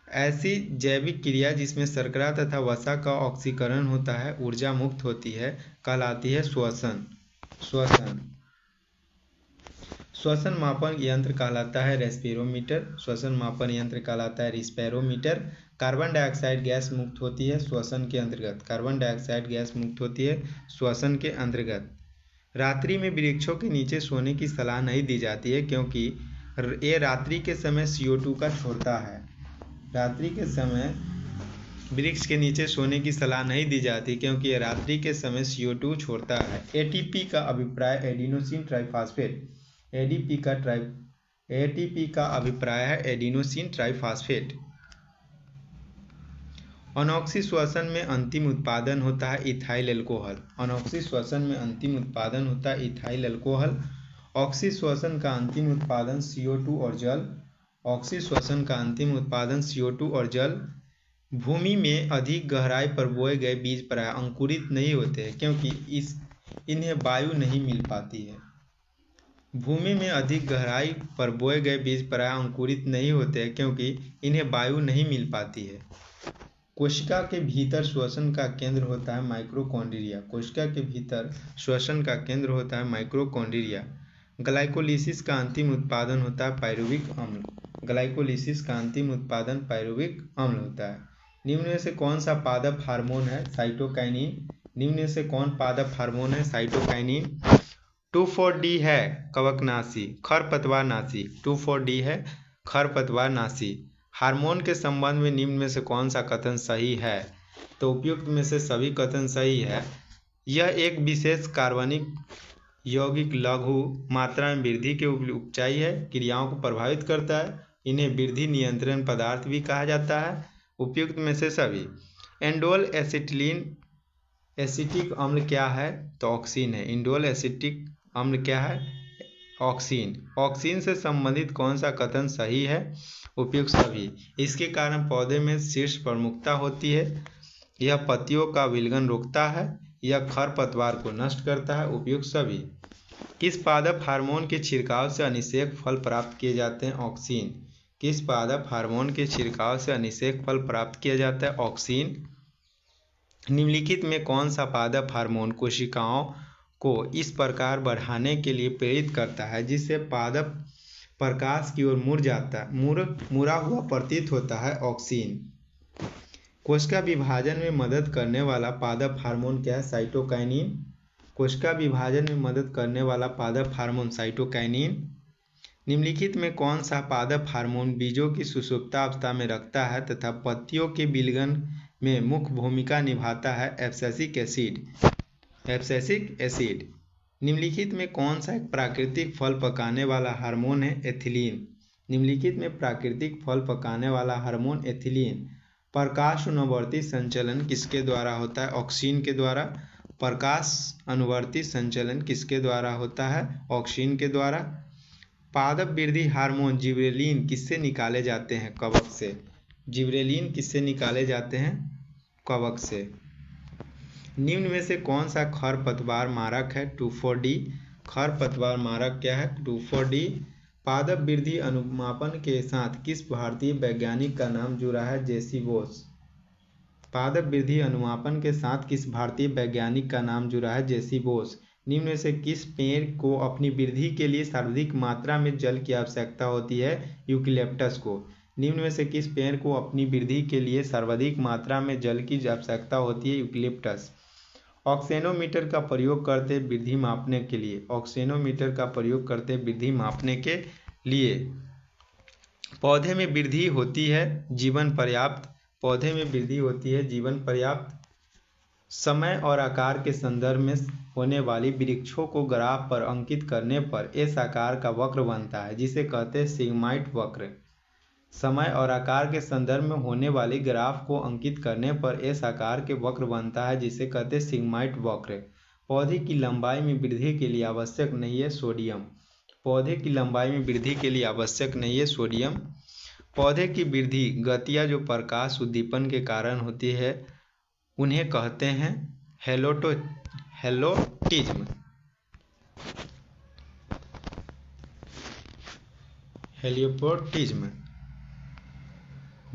Speaker 1: ऐसी जैविक क्रिया जिसमें शर्करा तथा वसा का ऑक्सीकरण होता है ऊर्जा मुक्त होती है कहलाती है श्वसन। श्वसन मापन यंत्र कहलाता है रेस्पिरोमीटर। श्वसन मापन यंत्र कहलाता है रिस्पिरोमीटर। कार्बन डाइऑक्साइड गैस मुक्त होती है श्वसन के अंतर्गत। कार्बन डाइऑक्साइड गैस मुक्त होती है श्वसन के अंतर्गत। रात्रि में वृक्षों के नीचे सोने की सलाह नहीं दी जाती है क्योंकि ये रात्रि के समय CO2 का छोड़ता है। रात्रि के समय वृक्ष के नीचे सोने की सलाह नहीं दी जाती क्योंकि यह रात्रि के समय CO2 छोड़ता है। ATP का अभिप्राय एडिनोसिन ट्राइफॉस्फेट ATP का अभिप्राय है एडिनोसिन ट्राइफॉस्फेट। अनॉक्सी श्वसन में अंतिम उत्पादन होता है इथाइल अल्कोहल। अनॉक्सी श्वसन में अंतिम उत्पादन होता है इथाइल अल्कोहल। ऑक्सी श्वसन का अंतिम उत्पादन CO2 और जल। ऑक्सी श्वसन का अंतिम उत्पादन CO2 और जल। भूमि में अधिक गहराई पर बोए गए बीज प्रायः अंकुरित नहीं होते हैं क्योंकि इन्हें वायु नहीं मिल पाती है। भूमि में अधिक गहराई पर बोए गए बीज प्रायः अंकुरित नहीं होते हैं क्योंकि इन्हें वायु नहीं मिल पाती है। कोशिका के भीतर श्वसन का केंद्र होता है माइक्रोकॉन्ड्रिया। कोशिका के भीतर श्वसन का केंद्र होता है माइक्रोकॉन्ड्रिया। ग्लाइकोलिसिस का अंतिम उत्पादन होता है पायरुविक अम्ल। ग्लाइकोलिसिस का अंतिम उत्पादन पायरुविक अम्ल होता है। निम्न में से कौन सा पादप हार्मोन है? साइटोकाइनिन। निम्न में से कौन पादप हार्मोन है? साइटोकाइनिन। 2,4-D है कवकनाशी खरपतवारनाशी। 2,4-D है खरपतवारनाशी। हार्मोन के संबंध में निम्न में से कौन सा कथन सही है? तो उपयुक्त में से सभी कथन सही है। यह एक विशेष कार्बनिक यौगिक लघु मात्रा में वृद्धि के उपचायी है, क्रियाओं को प्रभावित करता है। इन्हें वृद्धि नियंत्रण पदार्थ भी कहा जाता है। उपयुक्त में से सभी। एंडोल एसिटिक अम्ल क्या है? तो ऑक्सीन है। इंडोल एसिटिक अम्ल क्या है? ऑक्सीन। ऑक्सीन से संबंधित कौन सा कथन सही है? उपयुक्त सभी। इसके कारण पौधे में शीर्ष प्रमुखता होती है। यह पत्तियों का विलयन रोकता है। यह खरपतवार को नष्ट करता है। उपयुक्त सभी। किस पादप हार्मोन के छिड़काव से अनिषेक फल प्राप्त किए जाते हैं? ऑक्सीन। किस पादप हार्मोन के छिड़काव से अनिषेक फल प्राप्त किया जाता है? ऑक्सीन। निम्नलिखित में कौन सा पादप हार्मोन कोशिकाओं को इस प्रकार बढ़ाने के लिए प्रेरित करता है जिससे पादप प्रकाश की ओर मुड़ा हुआ प्रतीत होता है? ऑक्सीन। कोशिका विभाजन में मदद करने वाला पादप हार्मोन क्या है? साइटोकाइनिन। कोशिका विभाजन में मदद करने वाला पादप हार्मोन साइटोकाइनिन। निम्नलिखित में कौन सा पादप हार्मोन बीजों की सुषुप्तावस्था में रखता है तथा पत्तियों के विलयन में मुख्य भूमिका निभाता है? Abscisic acid. निम्नलिखित में कौन सा एक प्राकृतिक फल पकाने वाला हार्मोन है? एथिलीन। निम्नलिखित में प्राकृतिक फल पकाने वाला हार्मोन एथिलीन। प्रकाश अनुवर्ती संचलन किसके द्वारा होता है? ऑक्सीन के द्वारा। प्रकाश अनुवर्ती संचलन किसके द्वारा होता है? ऑक्सीन के द्वारा। पादप वृद्धि हार्मोन जिबरेलिन किससे निकाले जाते हैं? कवक से। जिबरेलिन किससे निकाले जाते हैं? कवक से। निम्न में से कौन सा खरपतवार मारक है? 2,4-D। खरपतवार मारक क्या है? 2,4-D। पादप वृद्धि अनुमापन के साथ किस भारतीय वैज्ञानिक का नाम जुड़ा है? जेसी बोस। पादप वृद्धि अनुमापन के साथ किस भारतीय वैज्ञानिक का नाम जुड़ा है? जेसी बोस। निम्न में से किस पेड़ को अपनी वृद्धि के लिए सर्वाधिक मात्रा में जल की आवश्यकता होती है? यूकेलिप्टस को। निम्न में से किस पेड़ को अपनी वृद्धि के लिए सर्वाधिक मात्रा में जल की आवश्यकता होती है? यूकेलिप्टस। ऑक्सेनोमीटर का प्रयोग करते वृद्धि मापने के लिए। ऑक्सेनोमीटर का प्रयोग करते वृद्धि मापने के लिए। पौधे में वृद्धि होती है जीवन पर्याप्त। पौधे में वृद्धि होती है जीवन पर्याप्त। समय और आकार के संदर्भ में होने वाली वृक्षों को ग्राफ पर अंकित करने पर इस आकार का वक्र बनता है जिसे कहते हैं सिग्माइड वक्र। समय और आकार के संदर्भ में होने वाली ग्राफ को अंकित करने पर इस आकार के वक्र बनता है जिसे कहते हैं सिग्माइड वक्र। पौधे की लंबाई में वृद्धि के लिए आवश्यक नहीं है सोडियम। पौधे की लंबाई में वृद्धि के लिए आवश्यक नहीं है सोडियम। पौधे की वृद्धि गतियाँ जो प्रकाश उद्दीपन के कारण होती है उन्हें कहते हैं हेलियोपोर्टिज्म।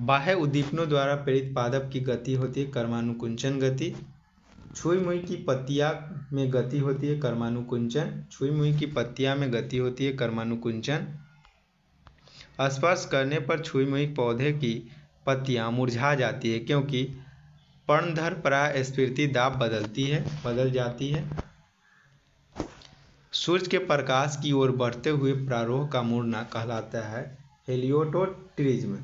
Speaker 1: बाह्य उद्दीपनों द्वारा प्रेरित पादप की गति होती है कर्मानुकुंचन गति। छुई मुई की पत्तियां में गति होती है कर्मानुकुंचन। छुई मुई की पत्तियां में गति होती है कर्मानुकुंचन। स्पर्श करने पर छुई मुई पौधे की पत्तियां मुरझा जाती है क्योंकि पर्णधर परास्फीति दाब बदल जाती है। सूर्य के प्रकाश की ओर बढ़ते हुए प्रारोह का मुड़ना कहलाता है हेलियोपोर्टिज्म।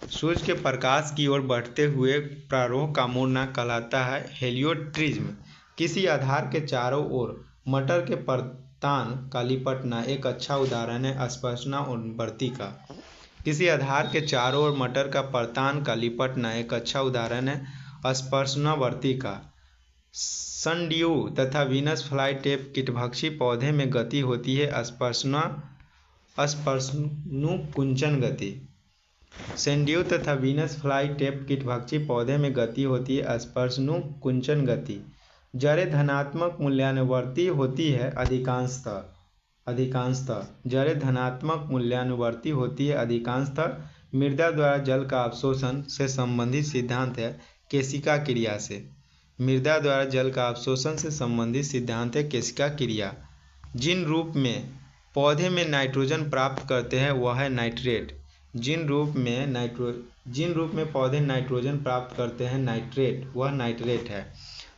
Speaker 1: सूर्य के प्रकाश की ओर बढ़ते हुए प्रारोह का मुड़ना कहलाता है हेलियोट्रिज्म। किसी आधार के चारों ओर मटर के परतान का लिपटना एक अच्छा उदाहरण है स्पर्शनावर्ती का। किसी आधार के चारों ओर मटर का परतान का लिपटना एक अच्छा उदाहरण है स्पर्शनावर्ती का। सनड्यू तथा वीनस फ्लाई टेप कीटभक्षी पौधे में गति होती है स्पर्शनुकुंचन गति। सनड्यू तथा वीनस फ्लाई टेप कीटभक्षी पौधे में गति होती है स्पर्शनुकुंचन गति। जड़ें धनात्मक मूल्यानुवर्ती होती है अधिकांशतः जड़ें धनात्मक मूल्यानुवर्ती होती है अधिकांशतः। मृदा द्वारा जल का अवशोषण से संबंधित सिद्धांत है केशिका क्रिया से। मृदा द्वारा जल का अवशोषण से संबंधित सिद्धांत है केशिका क्रिया। जिन रूप में पौधे में नाइट्रोजन प्राप्त करते हैं वह है नाइट्रेट। जिन रूप में पौधे नाइट्रोजन प्राप्त करते हैं नाइट्रेट वह नाइट्रेट है।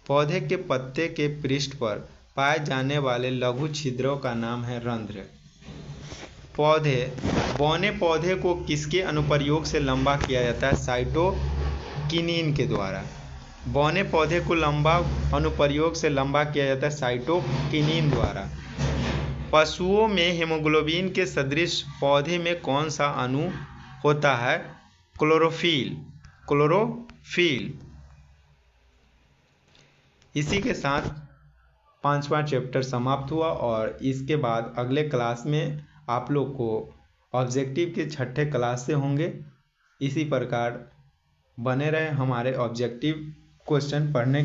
Speaker 1: पौधे के पत्ते के पृष्ठ पर पाए जाने वाले लघु छिद्रों का नाम है रंध्र। बौने पौधे को किसके अनुप्रयोग से लंबा किया जाता है साइटोकिनिन के द्वारा। बौने पौधे को लंबा अनुप्रयोग से लंबा किया जाता है साइटोकिनिन द्वारा। पशुओं में हीमोग्लोबिन के सदृश पौधे में कौन सा अणु होता है क्लोरोफिल। इसी के साथ 5वां चैप्टर समाप्त हुआ और इसके बाद अगले क्लास में आप लोग को ऑब्जेक्टिव के 6ठे क्लास से होंगे। इसी प्रकार बने रहे हमारे ऑब्जेक्टिव क्वेश्चन पढ़ने